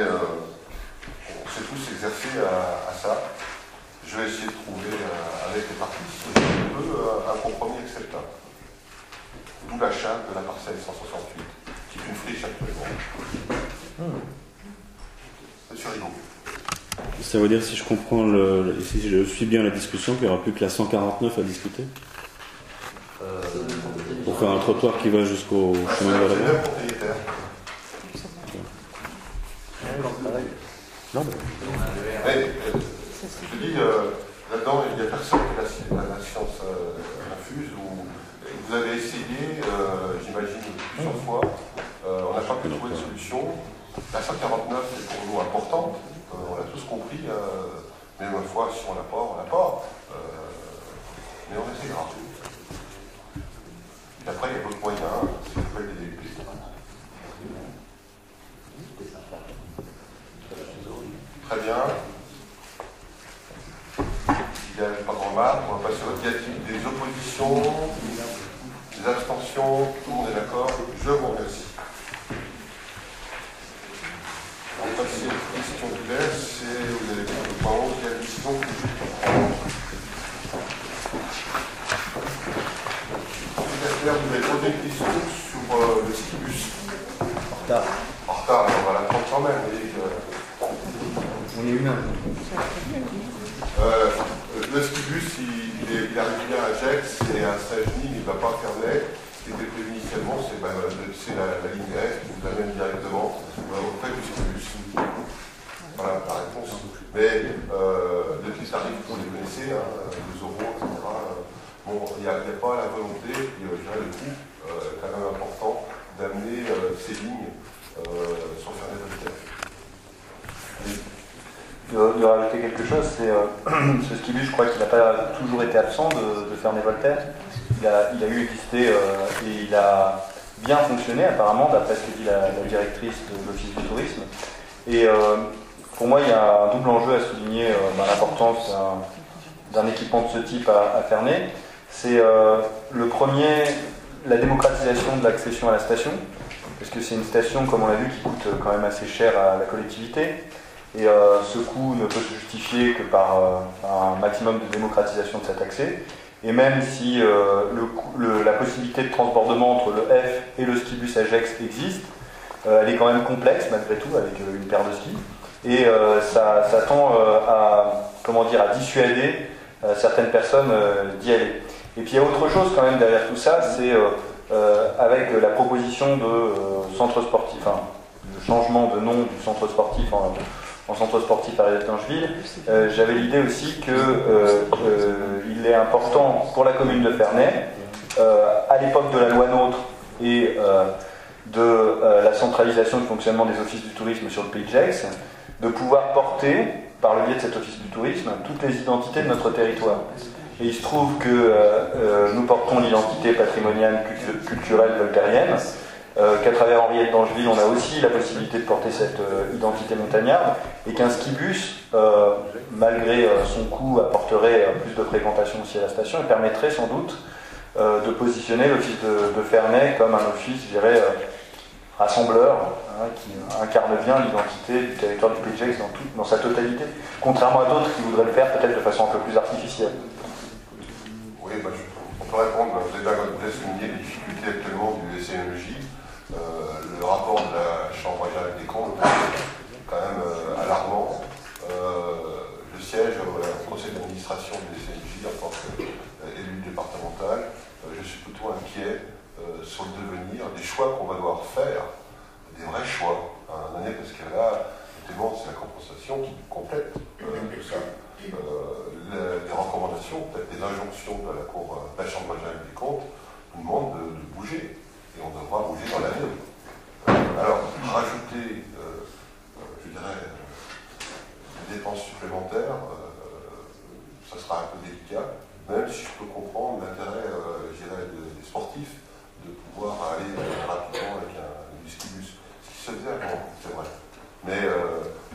on s'est tous exercés à ça. Je vais essayer de trouver avec les parties, si je peux, un compromis acceptable. D'où l'achat de la parcelle 168, qui est une friche actuellement. Monsieur Rigaud. Ça veut dire, si je comprends, si je suis bien la discussion, qu'il n'y aura plus que la 149 à discuter pour faire un trottoir qui va jusqu'au chemin de la C'est le propriétaire. Non, mais je dis, là-dedans, il n'y a personne qui a la science infuse. Vous avez essayé, j'imagine, plusieurs fois. On n'a pas pu trouver de solution. La 149 est pour nous importante. On l'a tous compris. Mais une fois, si on l'a pas, on l'a pas. Mais on essaiera. Et après, il y a d'autres moyens. Ça s'appelle des DUP. Très bien. Il n'y a pas de remarques. On va passer au diatique des oppositions, des abstentions. Tout le monde est d'accord. Je vous remercie. On va passer aux questions diverses. Vous avez vu le point 11, il y a la décision publique. Vous avez posé une question sur le skibus. En retard. En retard, on va la prendre quand même. On est humain. Le skibus, il arrive bien à Gex et à Saint-Genis, il ne va pas à Ferney. Ce qui était prévu initialement, c'est la ligne F qui vous amène directement auprès du skibus. Voilà la réponse. Mais le petit tarif, vous les connaissez, 2 euros, etc. Bon, il n'y a pas la volonté, et je dirais le coût quand même important, d'amener ces lignes sur Ferney-Voltaire. De rajouter quelque chose, c'est ce skibus, je crois qu'il n'a pas toujours été absent de Ferney-Voltaire. Il a eu existé et il a bien fonctionné apparemment, d'après ce que dit la directrice de l'Office du tourisme. Et pour moi, il y a un double enjeu à souligner l'importance d'un équipement de ce type à Ferney. C'est le premier, la démocratisation de l'accession à la station, parce que c'est une station, comme on l'a vu, qui coûte quand même assez cher à la collectivité. Et ce coût ne peut se justifier que par un maximum de démocratisation de cet accès. Et même si la possibilité de transbordement entre le F et le skibus à Gex existe, elle est quand même complexe malgré tout, avec une paire de skis. Et ça tend à dissuader certaines personnes d'y aller. Et puis il y a autre chose quand même derrière tout ça, c'est avec la proposition de centre sportif, enfin le changement de nom du centre sportif en centre sportif Ariel Tangeville, j'avais l'idée aussi qu'il est important pour la commune de Ferney, à l'époque de la loi NOTRe et de la centralisation du fonctionnement des offices du tourisme sur le pays de Gex, de pouvoir porter, par le biais de cet office du tourisme, toutes les identités de notre territoire. Et il se trouve que nous portons l'identité patrimoniale culturelle voltairienne, qu'à travers Henriette d'Angeville, on a aussi la possibilité de porter cette identité montagnarde, et qu'un skibus, malgré son coût, apporterait plus de fréquentation aussi à la station et permettrait sans doute de positionner l'office de Ferney comme un office, je dirais, rassembleur, qui incarne bien l'identité du territoire du Pays de Gex dans sa totalité, contrairement à d'autres qui voudraient le faire peut-être de façon un peu plus artificielle. Oui, on peut répondre. Vous avez souligné les difficultés actuellement du SNJ. Le rapport de la Chambre régionale des comptes est quand même alarmant. Je siège au conseil d'administration du SNJ en tant qu'élu départemental. Je suis plutôt inquiet sur le devenir, des choix qu'on va devoir faire, des vrais choix à un année, parce que là, effectivement, c'est la compensation qui complète tout ça. Les recommandations, peut-être des injonctions de la Chambre régionale des comptes, nous demandent de bouger. Et on devra bouger dans l'avenir. Alors, rajouter, je dirais, des dépenses supplémentaires, ça sera un peu délicat, même si je peux comprendre l'intérêt, je dirais, des sportifs de pouvoir aller rapidement avec du skibus. Ce qui se faisait avant, c'est vrai. Mais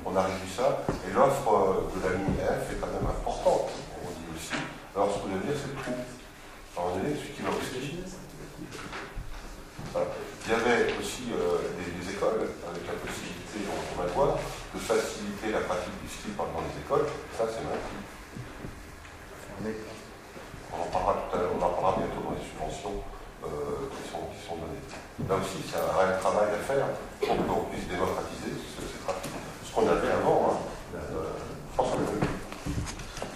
on a réduit ça, et l'offre de la ligne F est quand même importante, on dit aussi. Alors, ce que je veux dire, c'est le coût. À un moment donné, celui qui va au ski. Il y avait aussi des écoles avec la possibilité, on va le voir, de faciliter la pratique du ski dans les écoles. Ça, c'est maintenu. On en parlera tout à l'heure, on en parlera bientôt dans les subventions qui sont données. Là aussi, c'est un réel travail à faire pour qu'on puisse démocratiser ce qu'on a fait avant. François Legault.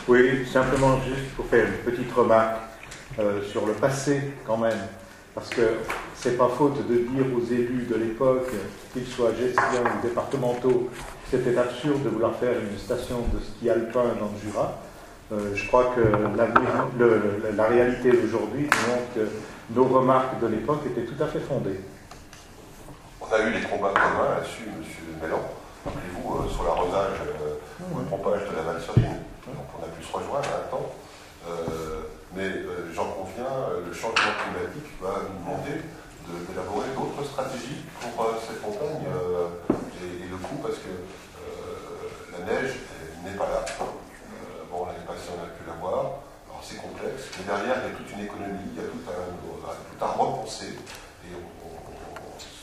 Oui, simplement juste pour faire une petite remarque sur le passé quand même. Parce que c'est pas faute de dire aux élus de l'époque, qu'ils soient gexiens ou départementaux, que c'était absurde de vouloir faire une station de ski alpin dans le Jura. Je crois que la réalité d'aujourd'hui montre que nos remarques de l'époque étaient tout à fait fondées. On a eu des combats communs là-dessus, M. Mélan. Rappelez-vous, sur l'arrosage ou le pompage de la Valserine. Donc on a pu se rejoindre à un temps. Mais j'en conviens, le changement climatique va nous demander d'élaborer d'autres stratégies pour cette montagne et le coût, parce que la neige n'est pas là. Bon, l'année passée, on a pu la voir. Alors c'est complexe, mais derrière, il y a toute une économie, il y a tout à repenser. Et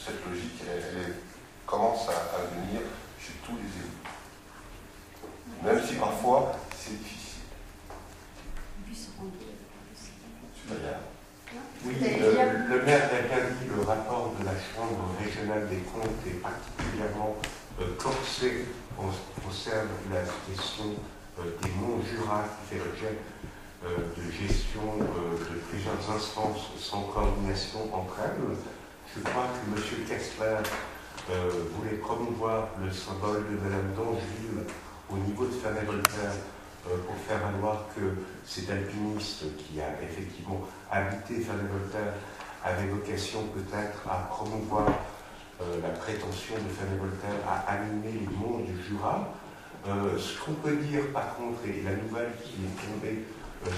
cette logique, elle commence à venir chez tous les élus. Même si parfois, c'est difficile. Oui, le maire d'Acadie, le rapport de la Chambre régionale des comptes est particulièrement corsé en ce qui concerne la question des monts Jura qui fait l'objet de gestion de plusieurs instances sans coordination entre elles. Je crois que M. Kessler voulait promouvoir le symbole de Madame d'Angeville au niveau de Ferney-Voltaire pour faire valoir que cet alpiniste qui a effectivement habité Ferney-Voltaire avait vocation peut-être à promouvoir la prétention de Ferney-Voltaire à animer les monts du Jura. Ce qu'on peut dire par contre, et la nouvelle qui est tombée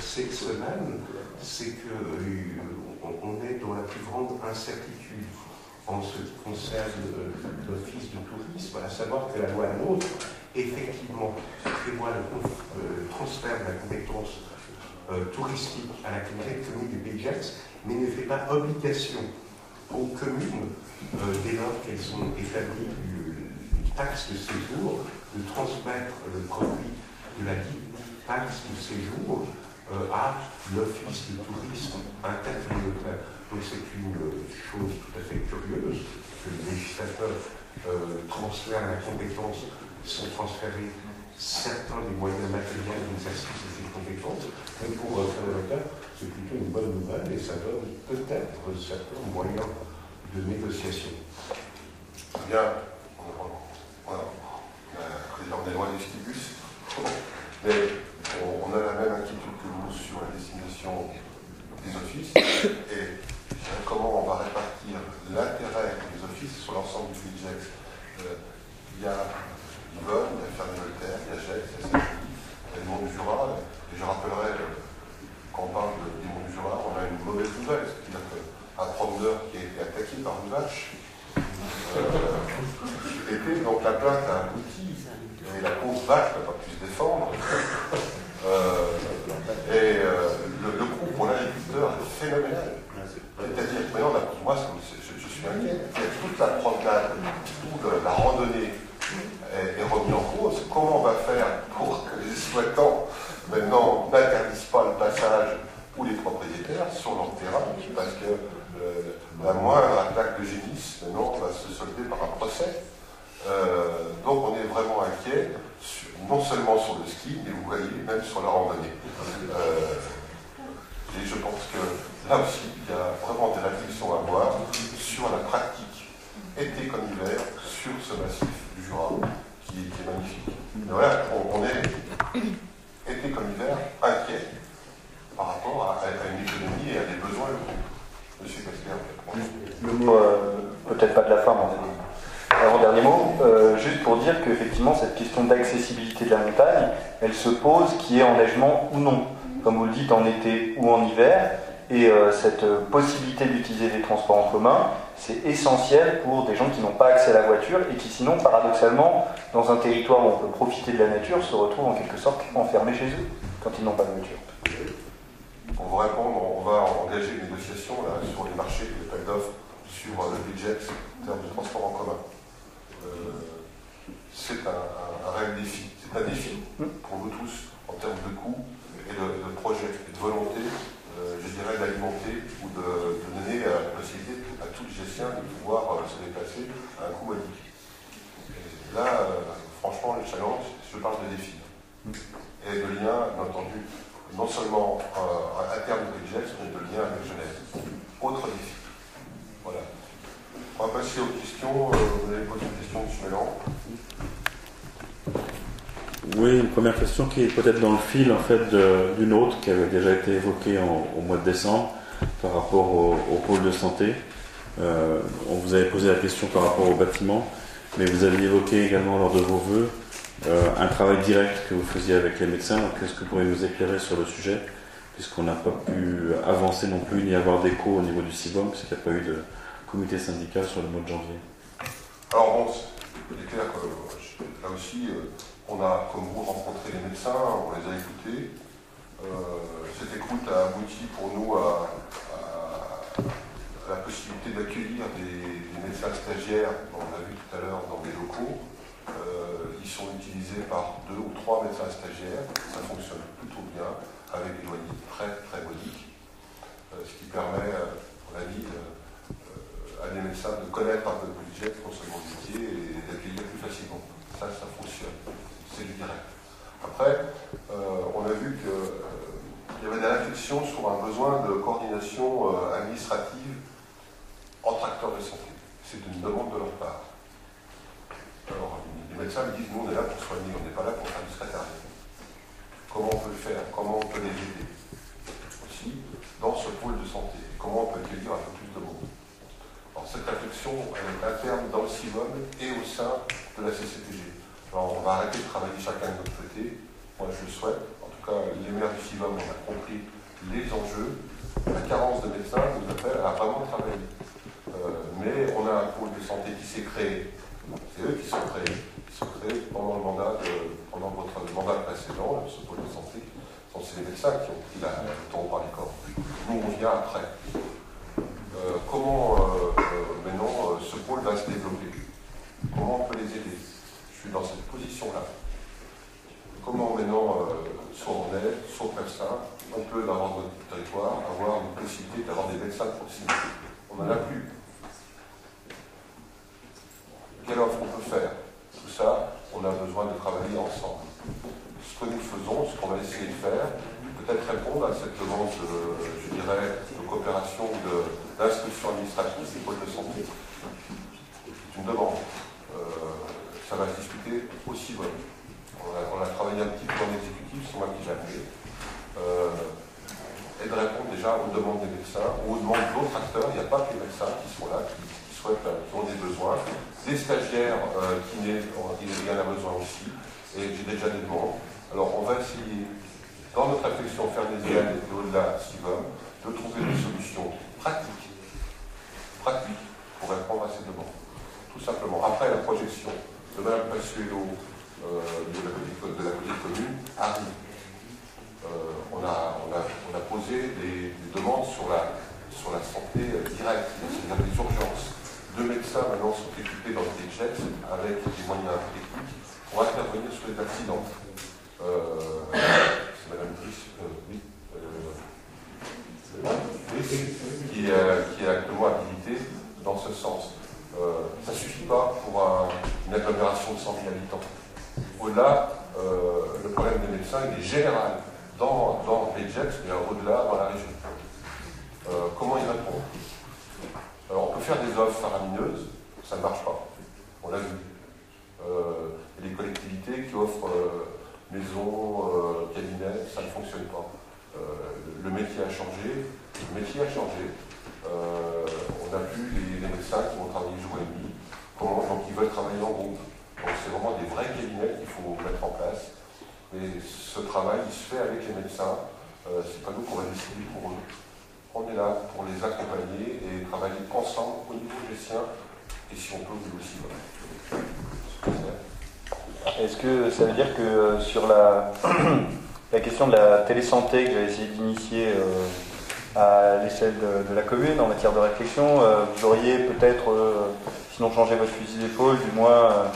cette semaine, c'est qu'on est dans la plus grande incertitude en ce qui concerne l'office de tourisme, à savoir que la loi NOTRe, effectivement, prévoit le transfert de la compétence touristique à la communauté du Pays de Gex, mais ne fait pas obligation aux communes, dès lors qu'elles ont établi une taxe de séjour, de transmettre le produit de la taxe de séjour à l'office de tourisme intercommunautaire. Donc c'est une chose tout à fait curieuse que le législateur transfère la compétence sans transférer certains des moyens matériels d'exercice de ces compétences. Mais pour Ferney-Voltaire, c'est plutôt une bonne nouvelle et ça donne peut-être certains moyens de négociation. Bien, voilà. On est loin du stibus, mais on a la même inquiétude que vous sur la destination des offices et comment on va répartir l'intérêt des offices sur l'ensemble du Pays de Gex. Il y a Yvonne, il y a Ferney-Voltaire, il y a Gex, il y a Saint-Denis, il y a le Mont du Jura, et je rappellerai, quand on parle des Monts du Jura, on a une mauvaise nouvelle, c'est-à-dire qu'un promeneur qui a été attaqué par une vache, donc la plainte a abouti, et la pauvre vache n'a pas pu se défendre, et le coût pour l'agriculteur est phénoménal. C'est-à-dire que maintenant, moi, je suis inquiet. Toute la promenade, toute la randonnée est remise en cause. Comment on va faire pour que les exploitants, maintenant, n'interdisent pas le passage ou les propriétaires sur leur terrain, parce que la moindre attaque de génisme, maintenant, va se solder par un procès. Donc on est vraiment inquiet, non seulement sur le ski, mais vous voyez, même sur la randonnée. Et je pense que là aussi, il y a vraiment des réflexions à avoir sur la pratique, été comme hiver, sur ce massif du Jura, qui est magnifique. Mais voilà, on est, été comme hiver, inquiet par rapport à une économie et à des besoins locaux. Monsieur Kessler. Le mot, peut-être pas de la fin, mais avant-dernier mot, juste pour dire qu'effectivement, cette question d'accessibilité de la montagne, elle se pose qui est enneigement ou non, comme vous le dites, en été ou en hiver, et cette possibilité d'utiliser des transports en commun, c'est essentiel pour des gens qui n'ont pas accès à la voiture et qui sinon, paradoxalement, dans un territoire où on peut profiter de la nature, se retrouvent en quelque sorte enfermés chez eux, quand ils n'ont pas de voiture. Pour vous répondre, on va engager une négociation là, sur les marchés, les appels d'offres, sur le budget en termes de transport en commun. C'est un réel défi. C'est un défi pour vous tous en termes de coûts et de projets et de volonté, je dirais, d'alimenter ou de donner la possibilité à tous les gestions de pouvoir se déplacer à un coût modique. Là, franchement, le challenge, je parle de défi. Et de lien, bien entendu, non seulement à terme de Gex, mais de lien avec Genève. Autre défi. Voilà. On va passer aux questions. Vous avez posé une question, M. Mélan. Oui, une première question qui est peut-être dans le fil en fait d'une autre qui avait déjà été évoquée au mois de décembre par rapport au pôle de santé. On vous avait posé la question par rapport au bâtiment, mais vous aviez évoqué également lors de vos vœux un travail direct que vous faisiez avec les médecins. Donc, est-ce que vous pourriez nous éclairer sur le sujet, puisqu'on n'a pas pu avancer non plus ni avoir d'écho au niveau du CIBOM, puisqu'il n'y a pas eu de comité syndical sur le mois de janvier? Alors bon, il est clair que là aussi, on a, comme vous, rencontré les médecins, on les a écoutés. Cette écoute a abouti pour nous à la possibilité d'accueillir des médecins stagiaires, on l'a vu tout à l'heure, dans des locaux. Ils sont utilisés par 2 ou 3 médecins stagiaires, ça fonctionne plutôt bien, avec des loyers très très modiques, ce qui permet, on l'a dit, à des médecins de connaître un peu le budget, non seulement le métier, et d'accueillir plus facilement. Ça fonctionne. C'est du direct. Après, on a vu qu'il y avait des réflexions sur un besoin de coordination administrative entre acteurs de santé. C'est une demande de leur part. Alors, les médecins me disent, nous on est là pour soigner, on n'est pas là pour faire du secrétariat. Comment on peut le faire? Comment on peut les aider? Aussi, dans ce pôle de santé. Comment on peut accueillir un peu plus de monde? Alors, cette réflexion, elle est interne dans le CIVOM et au sein de la CCTG. Alors, on va arrêter de travailler chacun de notre côté. Moi, je le souhaite. En tout cas, les maires du CIVOM, on a compris les enjeux. La carence de médecins nous appelle à vraiment travailler. Mais on a un pôle de santé qui s'est créé. C'est eux qui sont créés. Ils sont créés pendant votre mandat précédent, ce pôle de santé. C'est les médecins qui ont pris le taureau par les cornes. Nous, on vient après. Comment maintenant ce pôle va se développer? Comment on peut les aider? Je suis dans cette position-là. Comment maintenant, soit on aide, soit médecin, on peut, dans notre territoire, avoir une possibilité d'avoir des médecins de proximité. On n'en a plus. Quelle offre on peut faire? Tout ça, on a besoin de travailler ensemble. Ce que nous faisons, ce qu'on va essayer de faire, peut-être répondre à cette demande, je dirais, de coopération, d'inscription administrative des pôles de santé. C'est une demande. Ça va se discuter aussi. On a travaillé un petit peu en exécutif, c'est moi qui l'ai appelé. Et de répondre déjà aux demandes des médecins, ou aux demandes d'autres acteurs. Il n'y a pas que les médecins qui sont là, qui ont des besoins. Des stagiaires qui en a besoin aussi. Et j'ai déjà des demandes. Alors on va essayer, dans notre réflexion fernésienne et au-delà, CIVOM, de trouver des solutions pratiques pour répondre à ces demandes. Tout simplement. Après la projection de Mme Passuelo de la petite commune arrive. On a posé des demandes sur la santé directe, c'est-à-dire des urgences. 2 médecins maintenant sont équipés dans le TGEX avec des moyens techniques pour intervenir sur les accidents. C'est Mme Brice, qui est actuellement habilitée dans ce sens. Ça ne suffit pas pour une agglomération de 100 000 habitants. Au-delà, le problème des médecins il est général dans les TGEX, mais au-delà, dans la région. Comment y répondre? Alors, on peut faire des offres faramineuses, ça ne marche pas. On l'a vu. Il y a des collectivités qui offrent maisons, cabinets, ça ne fonctionne pas. Le métier a changé. On n'a plus les médecins qui vont travailler jour et nuit. Donc, ils veulent travailler en groupe. Donc, c'est vraiment des vrais cabinets qu'il faut mettre en place. Et ce travail, il se fait avec les médecins. C'est pas nous qu'on va décider pour eux. On est là pour les accompagner et travailler ensemble au niveau gestien et si on peut, au niveau aussi. Est-ce que ça veut dire que sur la question de la télésanté que j'avais essayé d'initier à l'échelle de la commune en matière de réflexion, vous auriez peut-être, sinon changé votre fusil d'épaule, du moins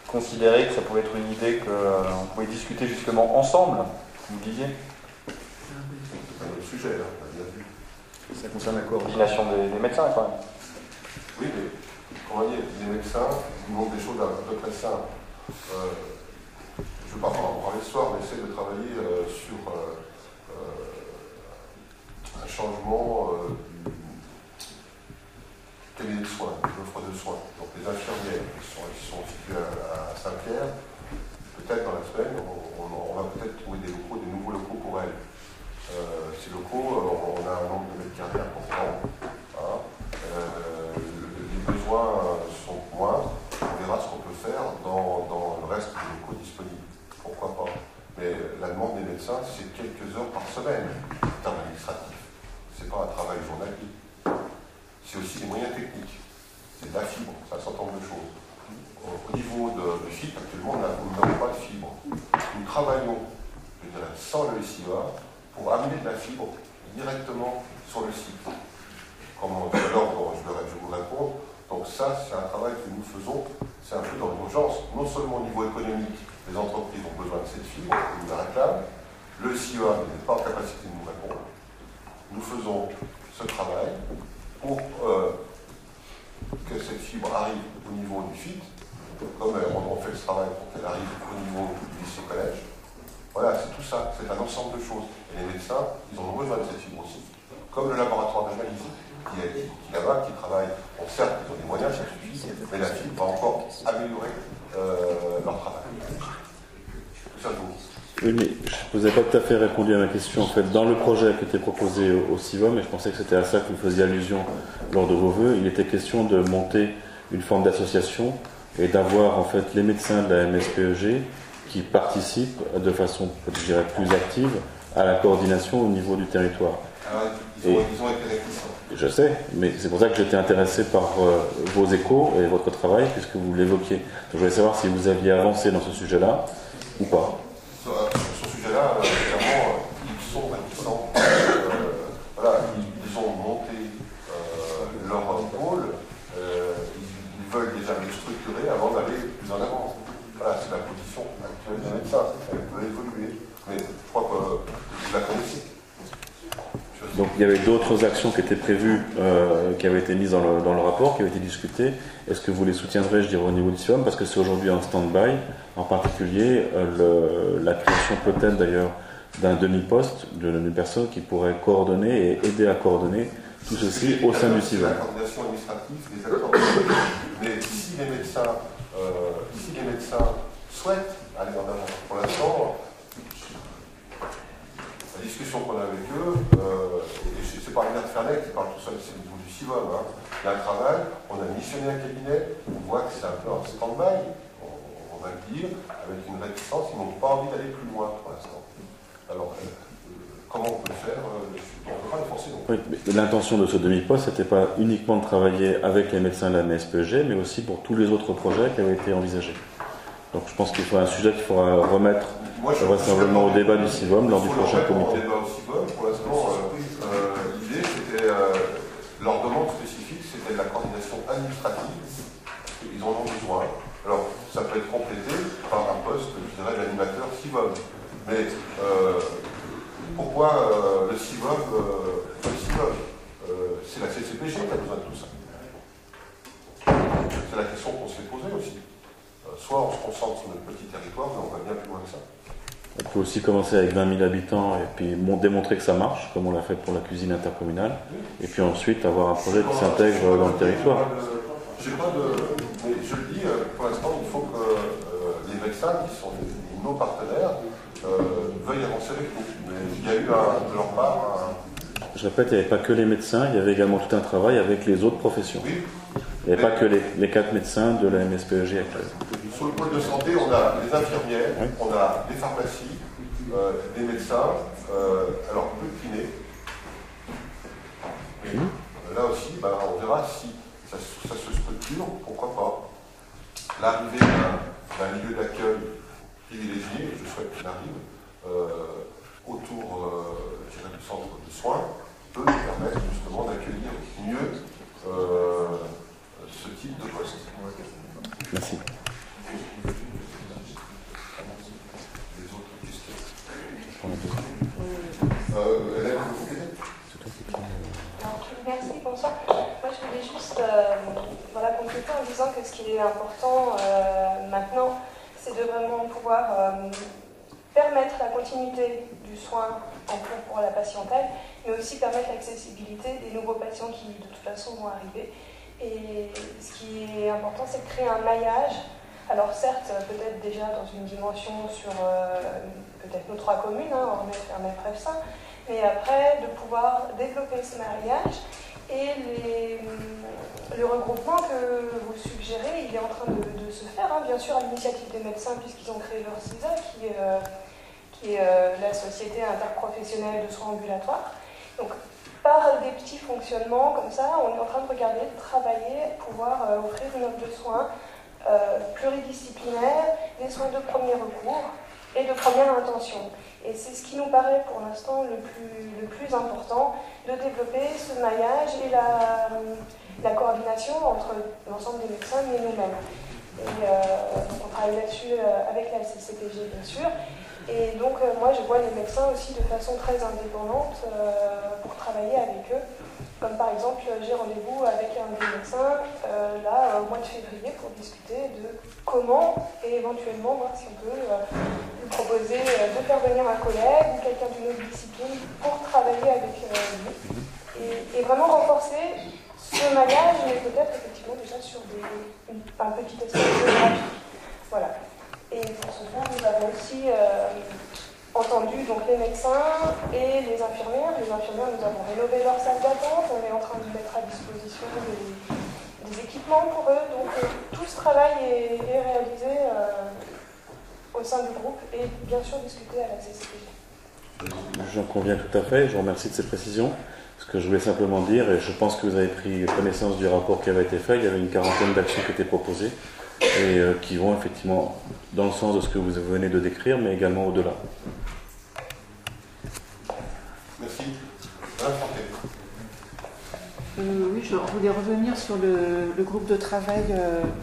considéré que ça pouvait être une idée qu'on pouvait discuter justement ensemble, vous me disiez? C'est un autre sujet, là. Ça concerne la coordination des médecins, quand même. Oui, mais comment dire, les médecins nous montrent des choses un peu très simples. Je ne veux pas en parler ce soir, mais essayer de travailler sur un changement du cabinet de soins, de l'offre de soins. Donc les infirmières qui sont situées à Saint-Pierre, peut-être dans la semaine, on va peut-être trouver des nouveaux locaux pour elles. Ces locaux, on a un nombre de mètres carrés important. Hein. Les besoins sont moindres. On verra ce qu'on peut faire dans le reste des locaux disponibles. Pourquoi pas? Mais la demande des médecins, c'est quelques heures par semaine en termes administratifs. Ce n'est pas un travail journalier. C'est aussi des moyens techniques. C'est de la fibre, c'est un certain nombre de choses. Au niveau de fibre, actuellement, nous n'avons pas de fibre. Nous travaillons, je dirais, sans le SIA, pour amener de la fibre directement sur le site. Comme alors, je vous réponds. Donc ça, c'est un travail que nous faisons, c'est un peu dans l'urgence, non seulement au niveau économique, les entreprises ont besoin de cette fibre, ils nous la réclament, le CIA n'est pas en capacité de nous répondre. Nous faisons ce travail pour que cette fibre arrive au niveau du site, comme on fait le travail pour qu'elle arrive au niveau du lycée-collège. Voilà, c'est tout ça, c'est un ensemble de choses. Et les médecins, ils ont besoin de cette fibre aussi. Comme le laboratoire d'analyse qui est là-bas, qui travaille, bon, certes, ils ont des moyens, ça suffit, mais la fibre va encore améliorer leur travail. Ça vous. Oui, mais je ne vous ai pas tout à fait répondu à ma question. En fait, dans le projet qui était proposé au CIVOM, et je pensais que c'était à ça que vous faisiez allusion lors de vos vœux, il était question de monter une forme d'association et d'avoir en fait les médecins de la MSPEG qui participent de façon, je dirais, plus active à la coordination au niveau du territoire. Alors, ils ont été réticents. Je sais, mais c'est pour ça que j'étais intéressé par vos échos et votre travail, puisque vous l'évoquiez. Donc, je voulais savoir si vous aviez avancé dans ce sujet-là ou pas. Sur ce sujet-là, clairement, ils sont réticents. Voilà, ils ont monté leur pôle, ils veulent déjà le structurer avant d'aller plus en avant. Voilà, c'est la position actuelle des médecins. Elle peut évoluer, mais je crois que vous la connaissez. Donc il y avait d'autres actions qui étaient prévues, qui avaient été mises dans le rapport, qui avaient été discutées. Est-ce que vous les soutiendrez, je dirais, au niveau du CIVOM, parce que c'est aujourd'hui en stand-by, en particulier la création peut-être d'ailleurs d'un demi-poste, d'une personne qui pourrait coordonner et aider à coordonner tout ceci au sein du CIVOM. La coordination administrative des accords. Mais si les médecins souhaitent aller en avant, pour l'instant, la discussion qu'on a avec eux, et c'est pas Renard Fernet qui parle tout seul, c'est au niveau du CIVOM. Hein. Il y a un travail, on a missionné un cabinet, on voit que c'est un peu en stand-by, on va le dire, avec une réticence, ils n'ont pas envie d'aller plus loin pour l'instant. Alors, comment on peut le faire? On ne peut pas les forcer. Oui, mais l'intention de ce demi-poste, c'était pas uniquement de travailler avec les médecins de la MSPEG, mais aussi pour tous les autres projets qui avaient été envisagés. Donc je pense qu'il faut un sujet qu'il faudra remettre vraisemblablement au débat du CIVOM lors du prochain comité. Pour l'instant, l'idée, c'était leur demande spécifique, c'était de la coordination administrative. Ils en ont besoin. Alors, ça peut être complété par un poste, je dirais, d'animateur CIVOM. Mais pourquoi le CIVOM c'est la CCPG qui a besoin de tout ça. C'est la question qu'on s'est posée aussi. Soit on se concentre sur notre petit territoire, mais on va bien plus loin que ça. On peut aussi commencer avec 20 000 habitants et puis démontrer que ça marche, comme on l'a fait pour la cuisine intercommunale, et puis ensuite avoir un projet qui s'intègre dans le territoire. Mais je le dis, pour l'instant, il faut que les médecins, qui sont nos partenaires, veuillent avancer avec nous. Mais il y a eu de leur part Je répète, il n'y avait pas que les médecins, il y avait également tout un travail avec les autres professions. Oui. Il n'y avait pas que les 4 médecins de la MSPEG actuelle. Sur le pôle de santé, on a les infirmières, oui. On a les pharmacies, les médecins, alors peu de kinés. Là aussi, on verra si ça se structure, pourquoi pas. L'arrivée d'un milieu d'accueil privilégié, je souhaite qu'il arrive, autour du centre de soins, peut nous permettre justement d'accueillir mieux ce type de poste. Merci. Les autres questions. Hélène, vous pouvez? Merci, bonsoir. Moi, je voulais juste compléter en disant que ce qui est important maintenant, c'est de vraiment pouvoir permettre la continuité du soin en cours pour la patientèle, mais aussi permettre l'accessibilité des nouveaux patients qui, de toute façon, vont arriver. Et ce qui est important, c'est de créer un maillage. Alors certes, peut-être déjà dans une dimension sur peut-être nos 3 communes, en FREF5, mais après de pouvoir développer ce maillage et le regroupement que vous suggérez, il est en train de se faire, bien sûr à l'initiative des médecins puisqu'ils ont créé leur CISA qui est la Société interprofessionnelle de soins ambulatoires. Donc par des petits fonctionnements comme ça, on est en train de regarder, de travailler, de pouvoir offrir une offre de soins pluridisciplinaire, des soins de premier recours et de première intention. Et c'est ce qui nous paraît pour l'instant le plus important, de développer ce maillage et la coordination entre l'ensemble des médecins et nous-mêmes. Et donc on travaille là-dessus avec la CCPG bien sûr. Et donc moi je vois les médecins aussi de façon très indépendante pour travailler avec eux Comme par exemple, j'ai rendez-vous avec un des médecins là au mois de février pour discuter de comment et éventuellement voir si on peut lui proposer de faire venir un collègue ou quelqu'un d'une autre discipline pour travailler avec lui et vraiment renforcer ce maillage, mais peut-être effectivement déjà sur un petit espace géographique. Voilà. Et pour ce faire, nous avons aussi entendu donc les médecins et les infirmières. Les infirmières, nous avons rénové leur salle d'attente. On est en train de mettre à disposition des équipements pour eux. Donc tout ce travail est réalisé au sein du groupe et bien sûr discuté à la CCPG. J'en conviens tout à fait. Je vous remercie de ces précisions. Ce que je voulais simplement dire, et je pense que vous avez pris connaissance du rapport qui avait été fait, il y avait une quarantaine d'actions qui étaient proposées et qui vont effectivement dans le sens de ce que vous venez de décrire, mais également au-delà. Merci. Oui, je voulais revenir sur le groupe de travail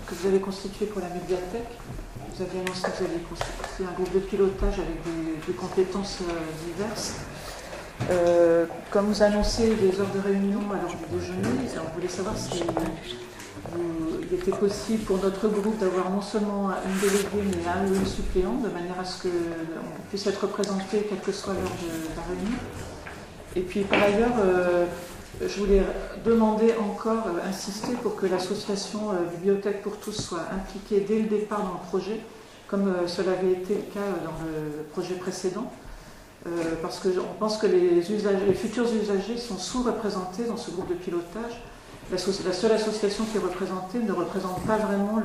que vous avez constitué pour la médiathèque. Vous aviez annoncé que vous aviez constitué un groupe de pilotage avec des compétences diverses. Comme vous annoncez les heures de réunion à l'heure du déjeuner, on voulait savoir si il était possible pour notre groupe d'avoir non seulement une déléguée mais un ou une suppléant, de manière à ce qu'on puisse être représenté quelle que soit l'heure de la réunion. Et puis par ailleurs, je voulais demander encore, insister pour que l'association Bibliothèque pour tous soit impliquée dès le départ dans le projet, comme cela avait été le cas dans le projet précédent. Parce qu'on pense que les futurs usagers sont sous-représentés dans ce groupe de pilotage. La seule association qui est représentée ne représente pas vraiment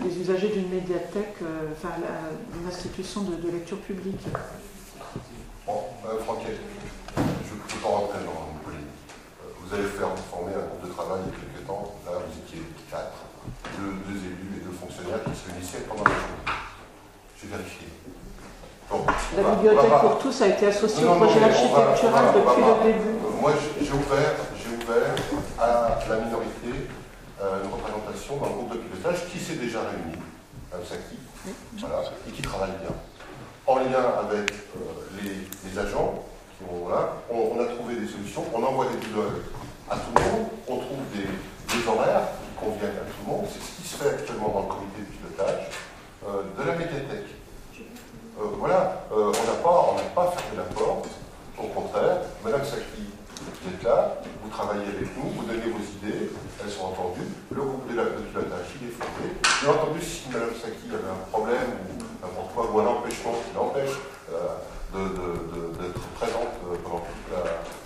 les usagers d'une médiathèque, d'une institution de lecture publique. Bon, Franquet, je ne peux pas rentrer dans une polémique. Vous avez formé un groupe de travail il y a quelques temps. Là, vous étiez 4, deux élus et 2 fonctionnaires qui se réunissaient pendant la journée. J'ai vérifié. Donc, la bibliothèque pour tous a été associée au projet architectural depuis le début. Moi, j'ai ouvert à la minorité une représentation dans le groupe de pilotage qui s'est déjà réuni, voilà, et qui travaille bien. En lien avec les agents qui vont là, on a trouvé des solutions, on envoie des pilotes à tout le monde, on trouve des horaires qui conviennent à tout le monde. C'est ce qui se fait actuellement dans le comité de pilotage de la médiathèque. Voilà, on n'a pas fermé la porte, au contraire. Madame Saki, vous êtes là, vous travaillez avec nous, vous donnez vos idées, elles sont entendues, le groupe de pilotage, il est fondé. Bien entendu, si Madame Saki avait un problème, ou un empêchement qui l'empêche d'être présente pendant toute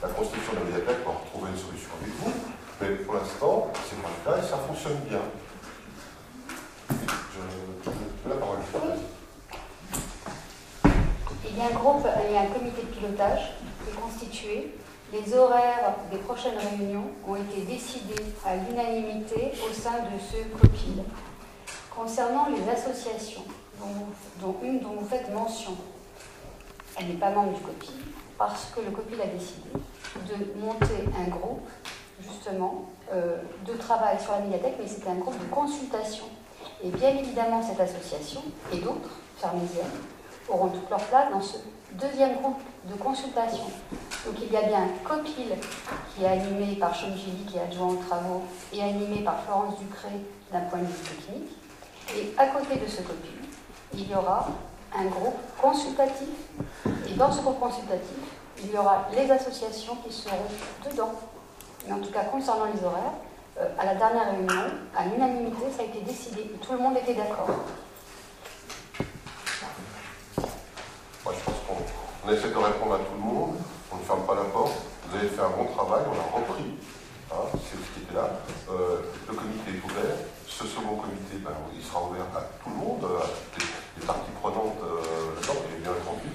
la construction de la médiathèque, on va retrouver une solution avec vous, mais pour l'instant, c'est pas le cas et ça fonctionne bien. Je donne la parole. Il y a un comité de pilotage qui est constitué. Les horaires des prochaines réunions ont été décidés à l'unanimité au sein de ce COPIL. Concernant les associations, dont une dont vous faites mention, elle n'est pas membre du COPIL, parce que le COPIL a décidé de monter un groupe, justement, de travail sur la médiathèque, mais c'était un groupe de consultation. Et bien évidemment, cette association, et d'autres, pharmaciennes, auront toute leur place dans ce deuxième groupe de consultation. Donc il y a bien un COPIL qui est animé par Sean Gilly, qui est adjoint aux travaux, et animé par Florence Ducré d'un point de vue technique. Et à côté de ce COPIL, il y aura un groupe consultatif. Et dans ce groupe consultatif, il y aura les associations qui seront dedans. Mais en tout cas, concernant les horaires, à la dernière réunion, à l'unanimité, ça a été décidé et tout le monde était d'accord. Moi, je pense qu'on essaie de répondre à tout le monde, on ne ferme pas la porte. Vous avez fait un bon travail, on a repris, c'est ce qui était là. Le comité est ouvert. Ce second comité, il sera ouvert à tout le monde, à les parties prenantes là-dedans, et bien entendu,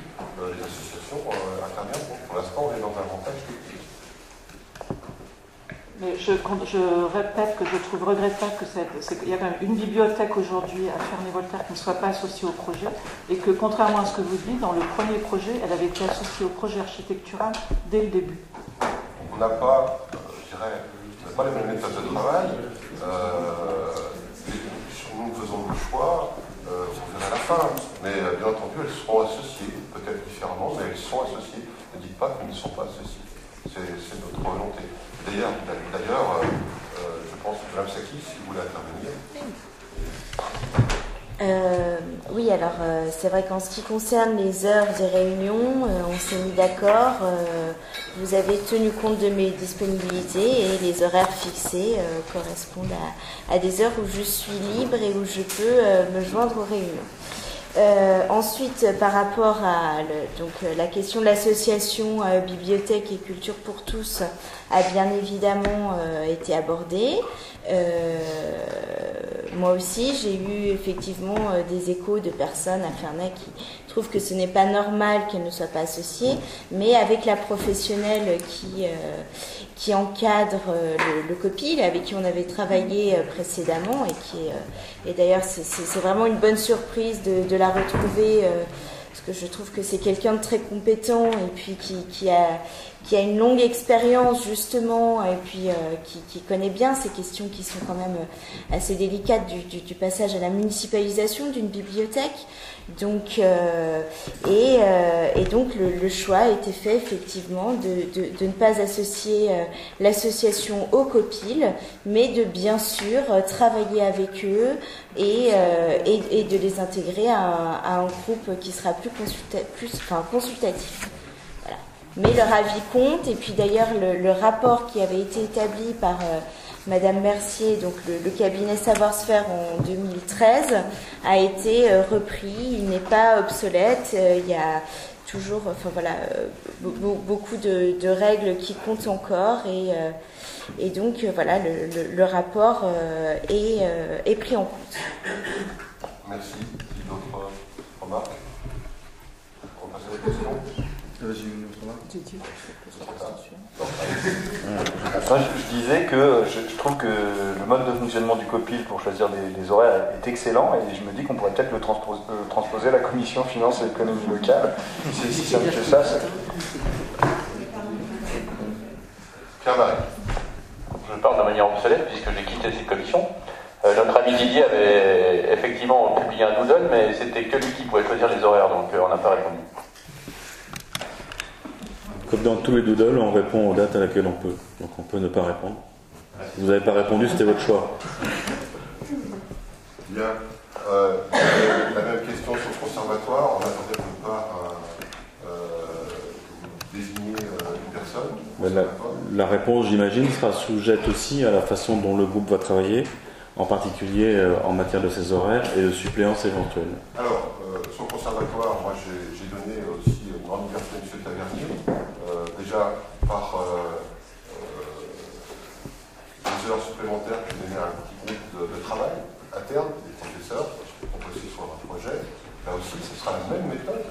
les associations interviennent. Pour l'instant, on est dans un avantage technique. Mais je répète que je trouve regrettable qu'il y a quand même une bibliothèque aujourd'hui à Ferney-Voltaire qui ne soit pas associée au projet et que, contrairement à ce que vous dites, dans le premier projet, elle avait été associée au projet architectural dès le début. On n'a pas, pas les mêmes méthodes de travail. Nous faisons le choix, on verra à la fin. Mais bien entendu, elles seront associées, peut-être différemment, mais elles sont associées. Ne dites pas qu'elles ne sont pas associées. C'est notre volonté. oui, alors c'est vrai qu'en ce qui concerne les heures des réunions, on s'est mis d'accord. Vous avez tenu compte de mes disponibilités et les horaires fixés correspondent à des heures où je suis libre et où je peux me joindre aux réunions. Ensuite, par rapport à la question de l'association Bibliothèque et Culture pour tous a bien évidemment été abordée. Moi aussi, j'ai eu effectivement des échos de personnes à Ferney qui trouvent que ce n'est pas normal qu'elles ne soient pas associées, mais avec la professionnelle qui encadre le COPIL, avec qui on avait travaillé précédemment et d'ailleurs c'est vraiment une bonne surprise de la retrouver parce que je trouve que c'est quelqu'un de très compétent et puis qui a une longue expérience justement et puis qui connaît bien ces questions qui sont quand même assez délicates du passage à la municipalisation d'une bibliothèque. Donc, donc le choix a été fait effectivement de ne pas associer l'association au COPIL, mais de bien sûr travailler avec eux et de les intégrer à un groupe qui sera plus consultatif. Voilà. Mais leur avis compte, et puis d'ailleurs le rapport qui avait été établi par Madame Mercier, donc le cabinet Savoir-se-faire en 2013, a été repris, il n'est pas obsolète, il y a toujours beaucoup de règles qui comptent encore et donc voilà, le rapport est pris en compte. Merci. D'autres remarques? On passe à la question. J'ai une autre remarque. Enfin, je disais que je trouve que le mode de fonctionnement du COPIL pour choisir des horaires est excellent et je me dis qu'on pourrait peut-être le transposer à la commission finance et économie locale. Si simple que ça, Pierre-Marie. Je parle de manière obsolète puisque j'ai quitté cette commission. Notre ami Didier avait effectivement publié un doodle, mais c'était que lui qui pouvait choisir les horaires, donc on n'a pas répondu. Comme dans tous les doodles, on répond aux dates à laquelle on peut. Donc on peut ne pas répondre. Si vous n'avez pas répondu, c'était votre choix. Bien. La même question sur le conservatoire. On attendait de votre part que vous désigniez une personne. La réponse, j'imagine, sera sujette aussi à la façon dont le groupe va travailler, en particulier en matière de ses horaires et de suppléances éventuelles. Alors, sur le conservatoire, moi j'ai donné aussi une grande liberté à M. Tavernier. Déjà par des heures supplémentaires qui donnaient un petit groupe de travail interne des professeurs pour bosser sur un projet. Là aussi, ce sera la même méthode.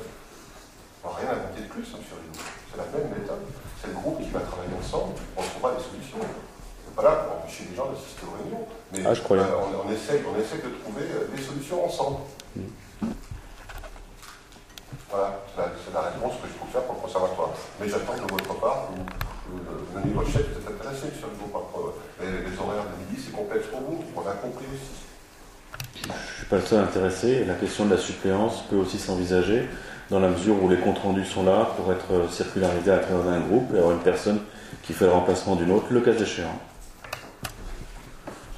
Alors, rien à inventer de plus, M. Rideau. C'est la même méthode. C'est le groupe qui va travailler ensemble. On trouvera des solutions. C'est pas là pour empêcher les gens d'assister aux réunions. Mais je crois on essaie de trouver des solutions ensemble. Voilà, c'est la réponse que je peux faire pour le conservatoire. Mais j'attends de votre part que vous menez votre chef, vous êtes intéressé sur le groupe. Les horaires de midi, c'est complexe pour vous, on a compris aussi. Je ne suis pas le seul intéressé. La question de la suppléance peut aussi s'envisager dans la mesure où les comptes rendus sont là pour être circularisés à travers un groupe et avoir une personne qui fait le remplacement d'une autre, le cas échéant.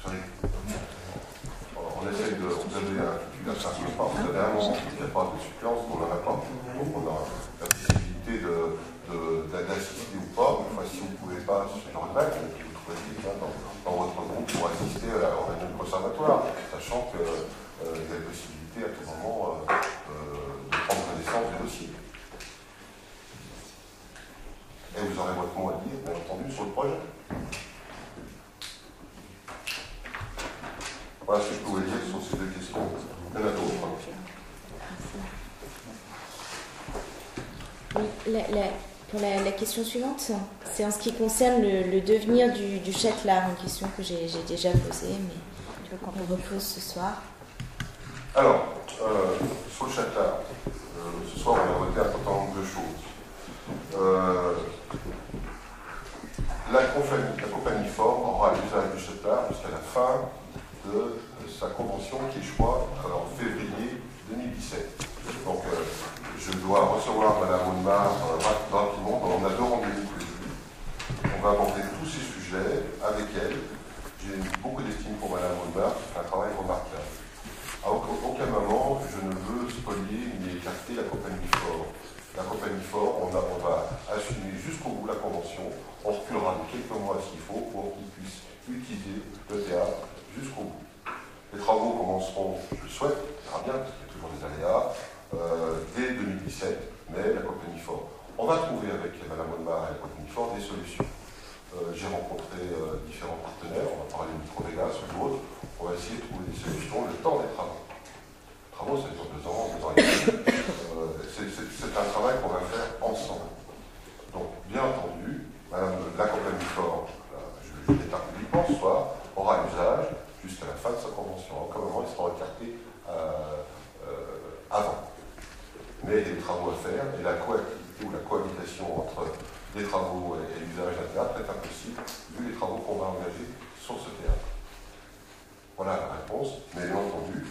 On essaie de... Vous avez un moment qui n'a pas de suppléance, on n'en a pas. Donc on a la possibilité d'assister ou pas. Enfin, si vous ne pouvez pas, c'est le regret, vous trouvez quelqu'un dans votre groupe pour assister au réunion du conservatoire, sachant qu'il y a la possibilité à tout moment de prendre connaissance du dossier. Et vous aurez votre mot à dire, bien entendu, sur le projet. Voilà ce que je pouvais dire sur ces deux questions. Il y en a d'autres. Pour la question suivante, c'est en ce qui concerne le devenir du Châtelard, une question que j'ai déjà posée, mais on repose ce soir. Alors, sur le Châtelard, ce soir on a voté un certain nombre de choses. La compagnie Forme aura l'usage du Châtelard jusqu'à la fin de sa convention qui échoua en février 2017. Donc, je dois recevoir Mme Audemars rapidement. On a 2 rendez-vous prévus. On va aborder tous ces sujets avec elle. J'ai beaucoup d'estime pour Mme Audemars, qui fait un travail remarquable. À aucun moment, je ne veux souhaite, on verra bien, parce qu'il y a toujours des aléas, dès 2017, mais la compagnie Ford. On va trouver avec Mme Audemars et la compagnie Ford des solutions. J'ai rencontré différents partenaires, on va parler de Microvegas ou d'autres, on va essayer de trouver des solutions le temps des travaux. Les travaux, ça dure 2 ans, 2 ans et demi. C'est un travail qu'on va faire ensemble. Donc, bien entendu, la compagnie Ford, je l'État publiquement ce soir, aura usage jusqu'à la fin de sa convention. En aucun moment, il sera écarté avant. Mais il y a des travaux à faire et la coactivité ou la cohabitation entre les travaux et l'usage d'un théâtre est impossible vu les travaux qu'on va engager sur ce théâtre. Voilà la réponse, mais bien entendu,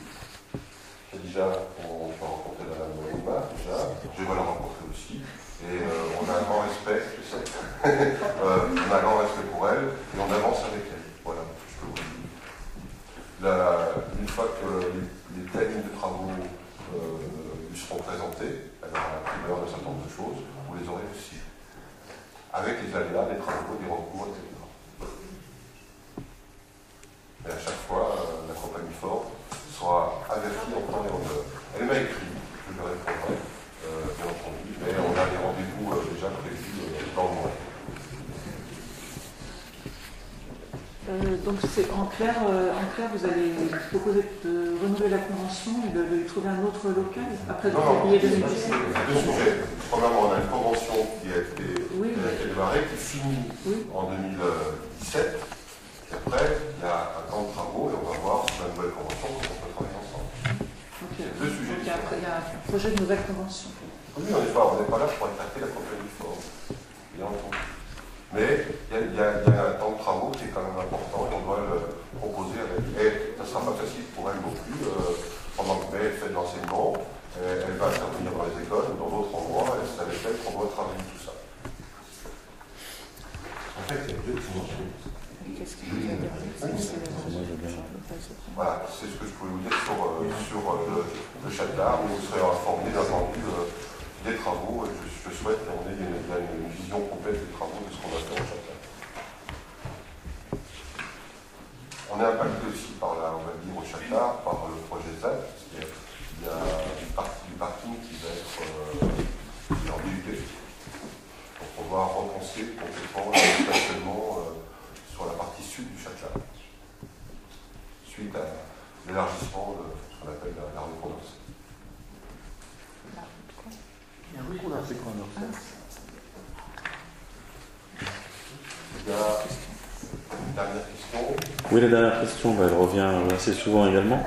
déjà, on va rencontrer Mme Audemars, déjà, je vais la rencontrer aussi, et on a un grand respect, je sais, on a un grand respect pour elle, et on avance avec elle. Voilà, je peux vous le dire. Une fois que les plannings de travaux lui seront présentés, elle aura la primeur de certain nombre de choses, vous les aurez aussi. Avec les aléas, des travaux, des recours, etc. Et à chaque fois, la compagnie Ford sera avertie en temps et en heure. Elle m'a écrit, je lui répondrai, bien entendu, mais on a des rendez-vous déjà prévus dans le mois. Donc c'est en clair, vous allez proposer de renouveler la convention et de lui trouver un autre local après février 2017. Deux sujets. Premièrement, on a une convention qui a été démarrée, qui finit en 2017. Et après, il y a un temps de travaux et on va voir sur la nouvelle convention comment on peut travailler ensemble. Okay. Deux sujets. Donc il y a un projet de nouvelle convention. Oui, on n'est pas là pour attaquer la compagnie Ford, bien entendu. Mais il y a un temps de travaux qui est quand même important et on doit le proposer avec. Et ça ne sera pas facile pour elle non plus. Pendant que elle fait de l'enseignement, elle va intervenir dans les écoles ou dans d'autres endroits, et c'est avec elle qu'on doit travailler tout ça. En fait, il y a deux dimensions. Qu'est-ce qu'il y a derrière? Voilà, c'est ce que je pouvais vous dire sur le Châtelard, où vous serez informé bien entendu des travaux, et je souhaite qu'on ait une vision complète des travaux de ce qu'on va faire au Châtelard. On est impacté aussi par on va dire au Châtelard, par le projet ZAD, c'est-à-dire qu'il y a une partie du parking qui va être en DUP. Donc on va repenser complètement le stationnement sur la partie sud du Châtelard, suite à l'élargissement de ce qu'on appelle la rue Condorcet. Il y a un rue Condorcet. Il y a une dernière question. Oui, la dernière question, elle revient assez souvent également.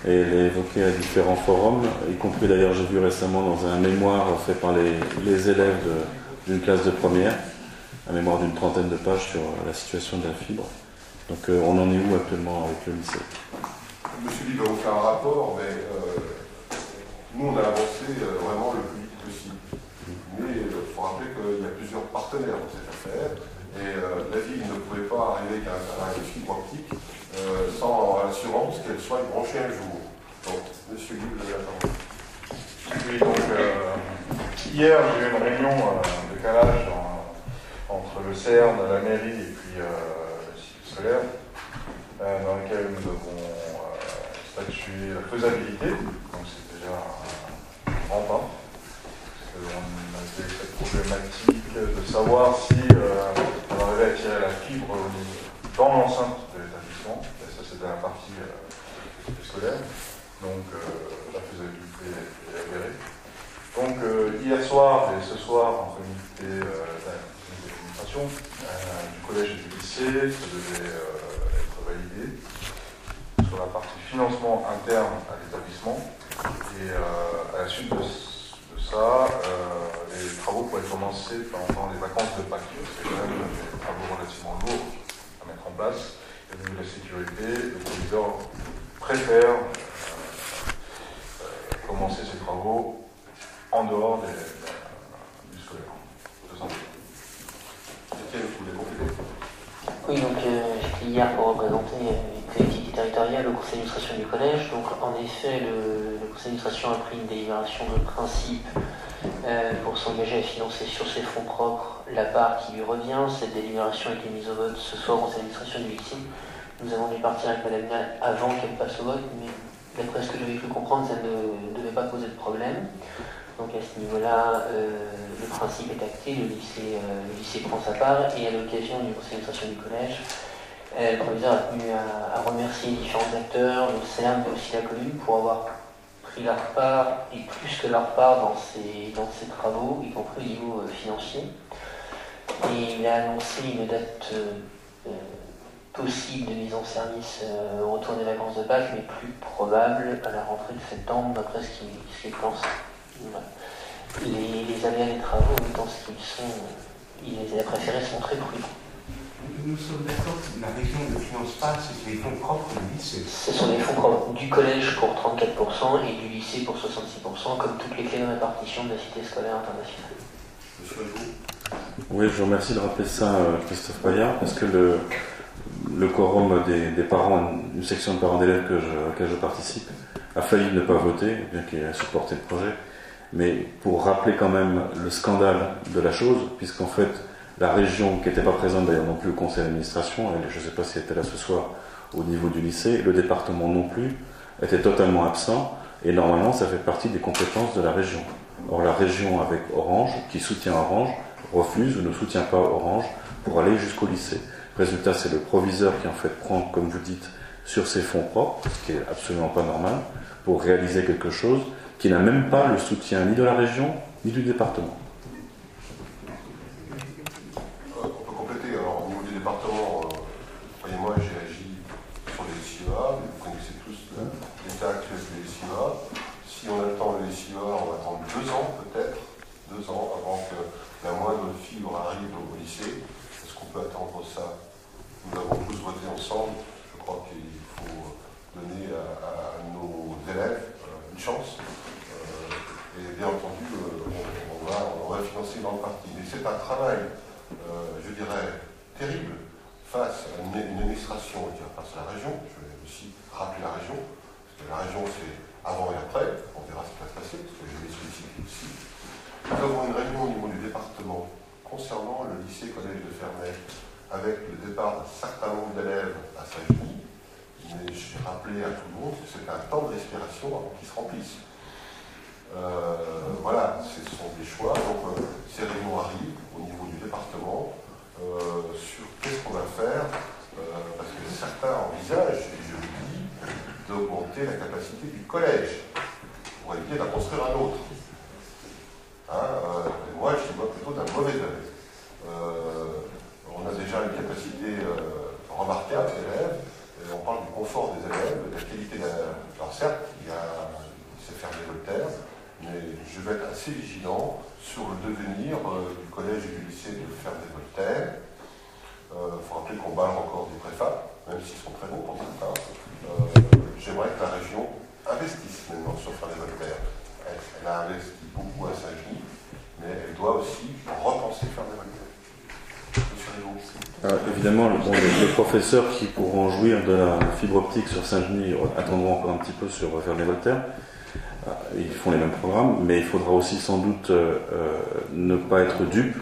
Et elle est évoquée à différents forums, y compris d'ailleurs, j'ai vu récemment dans un mémoire fait par les élèves d'une classe de première, un mémoire d'une 30aine de pages sur la situation de la fibre. Donc on en est où actuellement avec le lycée? Monsieur Lee va vous faire un rapport, mais nous on a avancé vraiment le plus vite possible. Mais il faut rappeler qu'il y a plusieurs partenaires dans cette affaire, et la ville ne pouvait pas arriver avec un fibre optique sans assurance qu'elle soit branchée un jour. Donc, monsieur Lee, vous avez la parole. Oui, donc hier j'ai eu une réunion de calage entre le CERN, la mairie et puis le site scolaire, dans lequel nous devons statuer la faisabilité. Donc c'est déjà un grand pas. On avait cette problématique de savoir si on arrivait à tirer la fibre dans l'enceinte de l'établissement. Et ça c'est dans la partie scolaire. Donc la faisabilité est avérée. Donc hier soir et ce soir en comité d'administration du collège et du lycée, ça devait être validé sur la partie financement interne à l'établissement. Et à la suite de ça, les travaux pourraient commencer pendant les vacances de Pâques. C'est quand même des travaux relativement lourds à mettre en place. Et au niveau de la sécurité, le proviseur préfère commencer ces travaux en dehors du scolaire. Oui, donc j'étais hier pour représenter une collectivité territoriale au conseil d'administration du collège. Donc en effet, le conseil d'administration a pris une délibération de principe pour s'engager à financer sur ses fonds propres la part qui lui revient. Cette délibération a été mise au vote ce soir au conseil d'administration du lycée. Nous avons dû partir avec Madame Nial avant qu'elle passe au vote, mais d'après ce que j'avais pu comprendre, ça ne devait pas poser de problème. Donc à ce niveau-là, le principe est acté, le lycée prend sa part, et à l'occasion du conseil d'administration du collège, le proviseur a tenu à remercier les différents acteurs, le CERN, mais aussi la commune, pour avoir pris leur part, et plus que leur part, dans ces travaux, y compris au niveau financier. Et il a annoncé une date possible de mise en service au retour des vacances de Pâques, mais plus probable à la rentrée de septembre, d'après ce qu'il pense. Voilà. Les aléas des travaux, étant ce qu'ils sont, il a préféré se montrer prudent. Nous sommes d'accord que la région ne finance pas, c'est les fonds propres du lycée. Ce sont les fonds propres du collège pour 34% et du lycée pour 66%, comme toutes les clés de répartition de la cité scolaire internationale. Oui, je vous remercie de rappeler ça, Christophe Paillard, parce que le quorum des parents, une section de parents d'élèves à laquelle je participe, a failli ne pas voter, bien qu'il ait supporté le projet. Mais pour rappeler quand même le scandale de la chose, puisqu'en fait, la région, qui n'était pas présente d'ailleurs non plus au conseil d'administration, je ne sais pas si elle était là ce soir au niveau du lycée, le département non plus, était totalement absent, et normalement ça fait partie des compétences de la région. Or la région avec Orange, qui soutient Orange, refuse ou ne soutient pas Orange pour aller jusqu'au lycée. Résultat, c'est le proviseur qui en fait prend, comme vous dites, sur ses fonds propres, ce qui est absolument pas normal, pour réaliser quelque chose qui n'a même pas le soutien ni de la région, ni du département. On peut compléter. Alors, au niveau du département, voyez-moi, j'ai agi sur les SIVA, vous connaissez tous l'état actuel des SIVA. Si on attend les SIVA, on va attendre 2 ans peut-être, 2 ans avant que la moindre fibre arrive au lycée. Est-ce qu'on peut attendre ça? Nous avons tous voté ensemble. Je crois qu'il faut donner à nos élèves une chance. Et bien entendu, on va financer dans le parti. Mais c'est un travail, je dirais, terrible face à une administration, et face à la région. Je vais aussi rappeler la région, parce que la région, c'est avant et après. On verra ce qui va se passer, parce que je vais solliciter aussi. Nous avons une réunion au niveau du département concernant le lycée-collège de Ferney, avec le départ d'un certain nombre d'élèves à Saint-Genis. Mais j'ai rappelé à tout le monde que c'est un temps de respiration avant qu'ils se remplissent. Voilà, ce sont des choix. Donc, ces réunions arrivent au niveau du département sur qu'est-ce qu'on va faire, parce que certains envisagent, et je le dis, d'augmenter la capacité du collège pour éviter d'en construire un autre. Moi, je vois plutôt d'un mauvais œil. On a déjà une capacité remarquable d'élèves, on parle du confort des élèves, de la qualité de la... Alors certes, c'est Ferney Voltaire, mais je vais être assez vigilant sur le devenir du collège et du lycée de Ferney Voltaire. Il faut rappeler qu'on parle encore des préfats, même s'ils sont très bons pour certains. J'aimerais que la région investisse maintenant sur Ferney Voltaire. Elle a investi beaucoup à Saint-Genis, mais elle doit aussi repenser Ferney Voltaire. Évidemment, les professeurs qui pourront jouir de la fibre optique sur Saint-Genis attendront encore un petit peu sur Ferney Voltaire. Ils font les mêmes programmes, mais il faudra aussi sans doute ne pas être dupe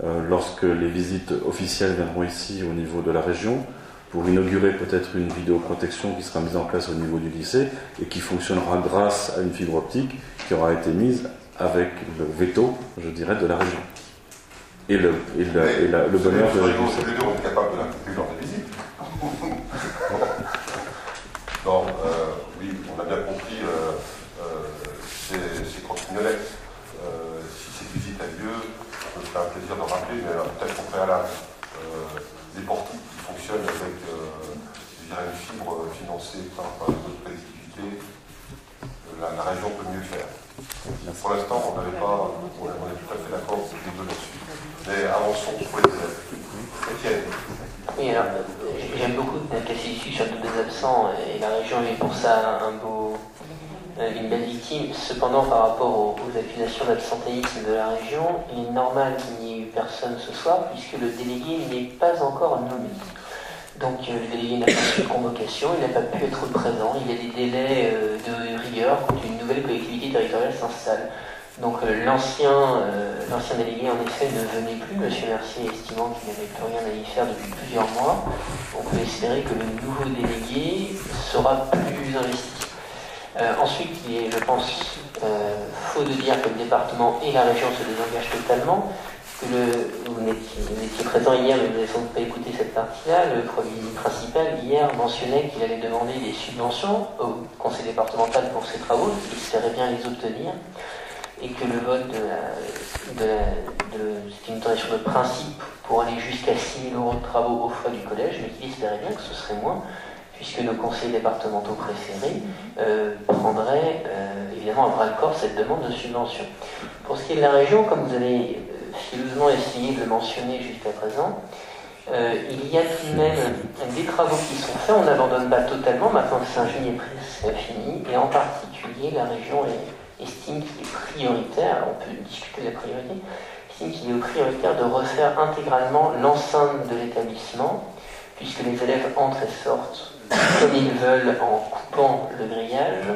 lorsque les visites officielles viendront ici au niveau de la région pour inaugurer peut-être une vidéoprotection qui sera mise en place au niveau du lycée et qui fonctionnera grâce à une fibre optique qui aura été mise avec le veto, je dirais, de la région. Et le bonheur de la région. Les deux, on est capable de la couper lors des visites. Non, oui, on a bien compris, c'est continuel. Si cette visite a lieu, ça me ferait un plaisir de rappeler, mais peut-être au préalable, les portiques qui fonctionnent avec une fibre financée par d'autres collectivités, la région peut mieux faire. Pour l'instant, on est tout à fait d'accord avec les deux là-dessus. Mais avançons pour les élèves. Étienne. Oui, alors, j'aime beaucoup casser dessus sur tous les absents, et la région est pour ça une belle victime. Cependant, par rapport aux accusations d'absentéisme de la région, il est normal qu'il n'y ait eu personne ce soir, puisque le délégué n'est pas encore nommé. Donc le délégué n'a pas eu de convocation, il n'a pas pu être présent, il y a des délais de rigueur quand une nouvelle collectivité territoriale s'installe. Donc l'ancien délégué en effet ne venait plus, M. Mercier estimant qu'il n'avait plus rien à y faire depuis plusieurs mois. On peut espérer que le nouveau délégué sera plus investi. Ensuite, il est, je pense, faux de dire que le département et la région se désengagent totalement. Vous étiez présent hier, mais vous n'avez sans doute pas écouté cette partie-là. Le Premier principal, hier, mentionnait qu'il allait demander des subventions au conseil départemental pour ses travaux, qu'il espérait bien les obtenir, et que le vote c'était une donation de principe pour aller jusqu'à 6 000 € de travaux aux frais du collège, mais qu'il espérait bien que ce serait moins, puisque nos conseillers départementaux préférés prendraient évidemment à bras-le-corps cette demande de subvention. Pour ce qui est de la région, comme vous avez filouseusement essayé de le mentionner jusqu'à présent, il y a tout de même des travaux qui sont faits, on n'abandonne pas totalement, maintenant que Saint-Genis est presque fini, et en particulier la région estime qu'il est prioritaire, alors on peut discuter de la priorité, estime qu'il est prioritaire de refaire intégralement l'enceinte de l'établissement, puisque les élèves entrent et sortent comme ils veulent en coupant le grillage.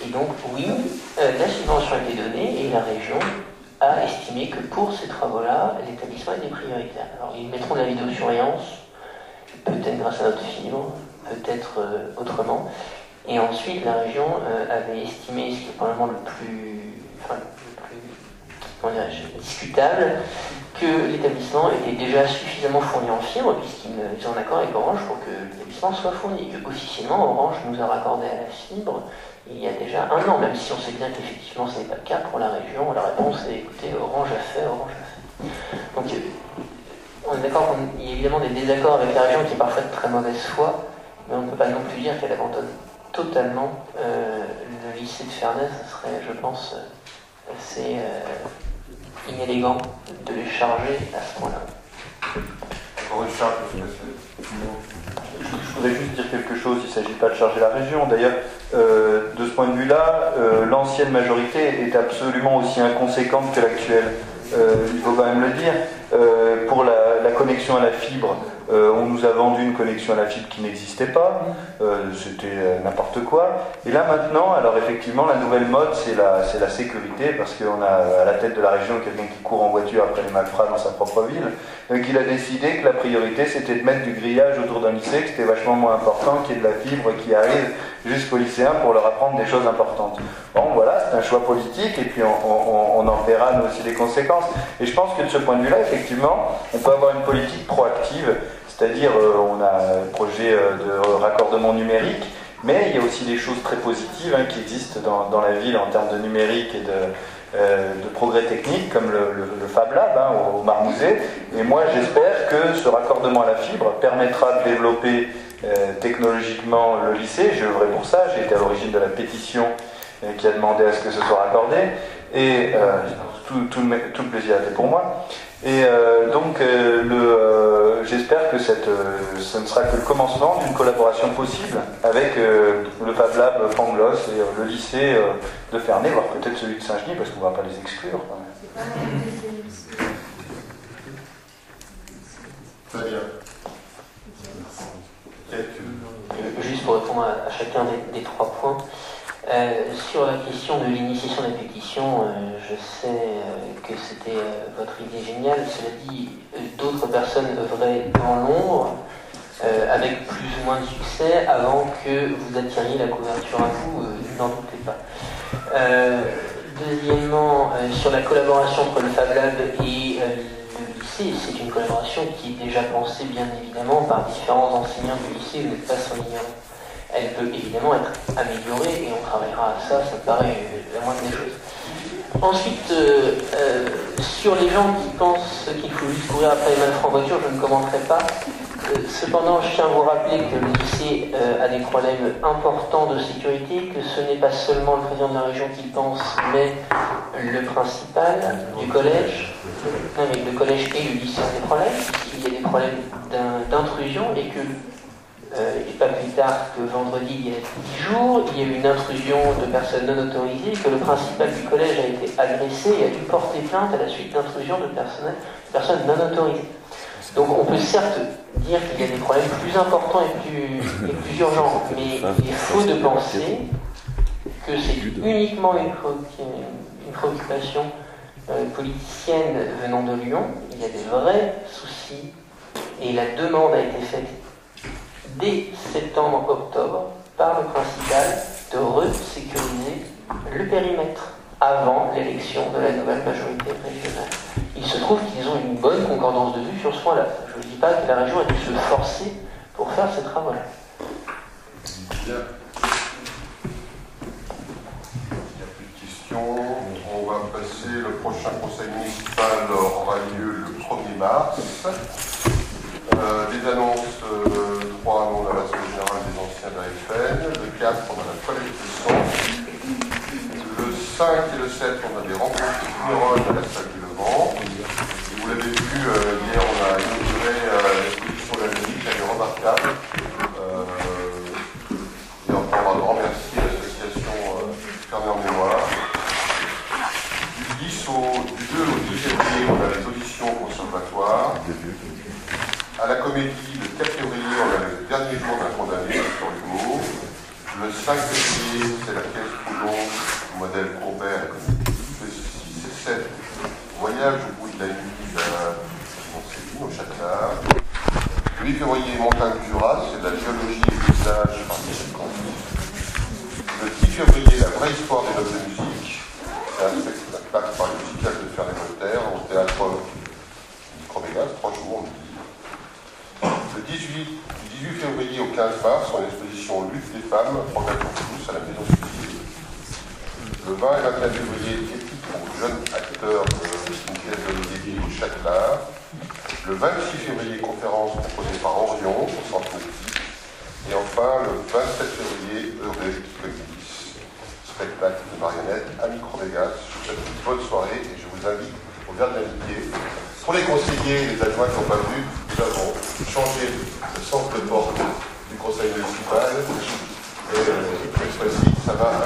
Et donc oui, la subvention a été donnée et la région a estimé que pour ces travaux-là, l'établissement était prioritaire. Alors ils mettront de la vidéosurveillance, peut-être grâce à notre fibre, peut-être autrement. Et ensuite, la région avait estimé, ce qui est probablement le plus discutable, que l'établissement était déjà suffisamment fourni en fibre, puisqu'ils sont en accord avec Orange pour que l'établissement soit fourni. Et que, officiellement, Orange nous a raccordé à la fibre il y a déjà 1 an, même si on sait bien qu'effectivement ce n'est pas le cas pour la région. La réponse est, écoutez, Orange a fait. Donc, on est d'accord qu'il y a évidemment des désaccords avec la région qui est parfois de très mauvaise foi, mais on ne peut pas non plus dire qu'elle abandonne totalement le lycée de Ferney. Ce serait, je pense, assez inélégant de les charger à ce point-là. Je voudrais juste dire quelque chose, il ne s'agit pas de charger la région. D'ailleurs, de ce point de vue-là, l'ancienne majorité est absolument aussi inconséquente que l'actuelle. Il faut quand même le dire. Pour la connexion à la fibre, on nous a vendu une connexion à la fibre qui n'existait pas, c'était n'importe quoi. Et là maintenant, alors effectivement, la nouvelle mode, c'est la sécurité, parce qu'on a à la tête de la région quelqu'un qui court en voiture après les malfrats dans sa propre ville. Donc il a décidé que la priorité, c'était de mettre du grillage autour d'un lycée, que c'était vachement moins important qu'il y ait de la fibre qui arrive jusqu'aux lycéens pour leur apprendre des choses importantes. Bon, voilà, c'est un choix politique, et puis on en verra nous aussi les conséquences. Et je pense que de ce point de vue-là, effectivement, on peut avoir une politique proactive, c'est-à-dire on a un projet de raccordement numérique, mais il y a aussi des choses très positives qui existent dans la ville en termes de numérique et de progrès techniques, comme le Fab Lab au Marmouzet. Et moi, j'espère que ce raccordement à la fibre permettra de développer technologiquement le lycée. Je œuvrais pour ça, j'ai été à l'origine de la pétition qui a demandé à ce que ce soit raccordé, et tout le plaisir était pour moi. Et donc j'espère que ce ne sera que le commencement d'une collaboration possible avec le Fab Lab Pangloss et le lycée de Ferney, voire peut-être celui de Saint-Genis, parce qu'on ne va pas les exclure. Très bien. Juste pour répondre à chacun des 3 points. Sur la question de l'initiation des pétitions, je sais que c'était votre idée géniale. Cela dit, d'autres personnes œuvraient dans l'ombre, avec plus ou moins de succès, avant que vous attiriez la couverture à vous, n'en doutez pas. Deuxièmement, sur la collaboration entre le Fab Lab et le lycée, c'est une collaboration qui est déjà pensée bien évidemment par différents enseignants du lycée, vous n'êtes pas sans l'ignorer. Elle peut évidemment être améliorée et on travaillera à ça, ça me paraît la moindre des choses. Ensuite, sur les gens qui pensent qu'il faut juste courir après les malfrats en voiture, je ne commenterai pas. Cependant, je tiens à vous rappeler que le lycée a des problèmes importants de sécurité, que ce n'est pas seulement le président de la région qui le pense, mais le principal du collège. Non, mais le collège et le lycée ont des problèmes. Il y a des problèmes d'intrusion et que et pas plus tard que vendredi, il y a 10 jours, il y a eu une intrusion de personnes non autorisées, que le principal du collège a été agressé et a dû porter plainte à la suite d'intrusion de personnes non autorisées. Donc on peut certes dire qu'il y a des problèmes plus importants et plus urgents, mais il est faux de penser que c'est uniquement une préoccupation politicienne venant de Lyon. Il y a des vrais soucis et la demande a été faite dès septembre-octobre par le principal de le périmètre avant l'élection de la nouvelle majorité régionale. Il se trouve qu'ils ont une bonne concordance de vue sur ce point-là. Je ne dis pas que la région a dû se forcer pour faire ces travaux-là. Bien. Il n'y a plus de questions. On va passer. Le prochain conseil municipal aura lieu le 1er mars. Des annonces, 3 annonces à l'Assemblée générale des anciens de la FN. Le 4, on a la collecte de sang. Le 5 et le 7, on a des rencontres générales à la salle du Levant. Vous l'avez vu, hier, on a inauguré l'exposition de la musique, elle est remarquable. Et encore un grand merci à l'association Fermée en Mémoire. Du 2 au 10 février, on a les auditions au conservatoire. À la Comédie, le 4 février, on a le dernier jour d'un condamné sur Hugo. Le 5 février, c'est la pièce Proudhon, modèle Courbet, le 6 et 7, voyage au bout de la nuit au Châtelard. Le 8 février, Montagne du Jura, c'est de la géologie et paysage par Michel Conti. Le 10 février, la vraie histoire des notes de musique, c'est un spectacle par les musicales de Fernand Voltaire au théâtre Micromégas, 3 jours, on dit. Le 18 février au 15 mars, on a l'exposition Lutte des femmes, programme pour tous à la Maison Civile. Le 20 et 21 février, éthique pour jeunes acteurs d'une pièce d'Olivier au Châtelard. Le 26 février, conférence proposée par Orion au Centre Nautique. Et enfin, le 27 février, Heureux Comics, spectacle de marionnettes à Micro-Vegas. Je vous souhaite une bonne soirée et je vous invite au verre de l'amitié. Pour les conseillers et les adjoints qui n'ont pas vu, nous avons changé le centre de porte du conseil municipal. Et cette fois-ci, ça va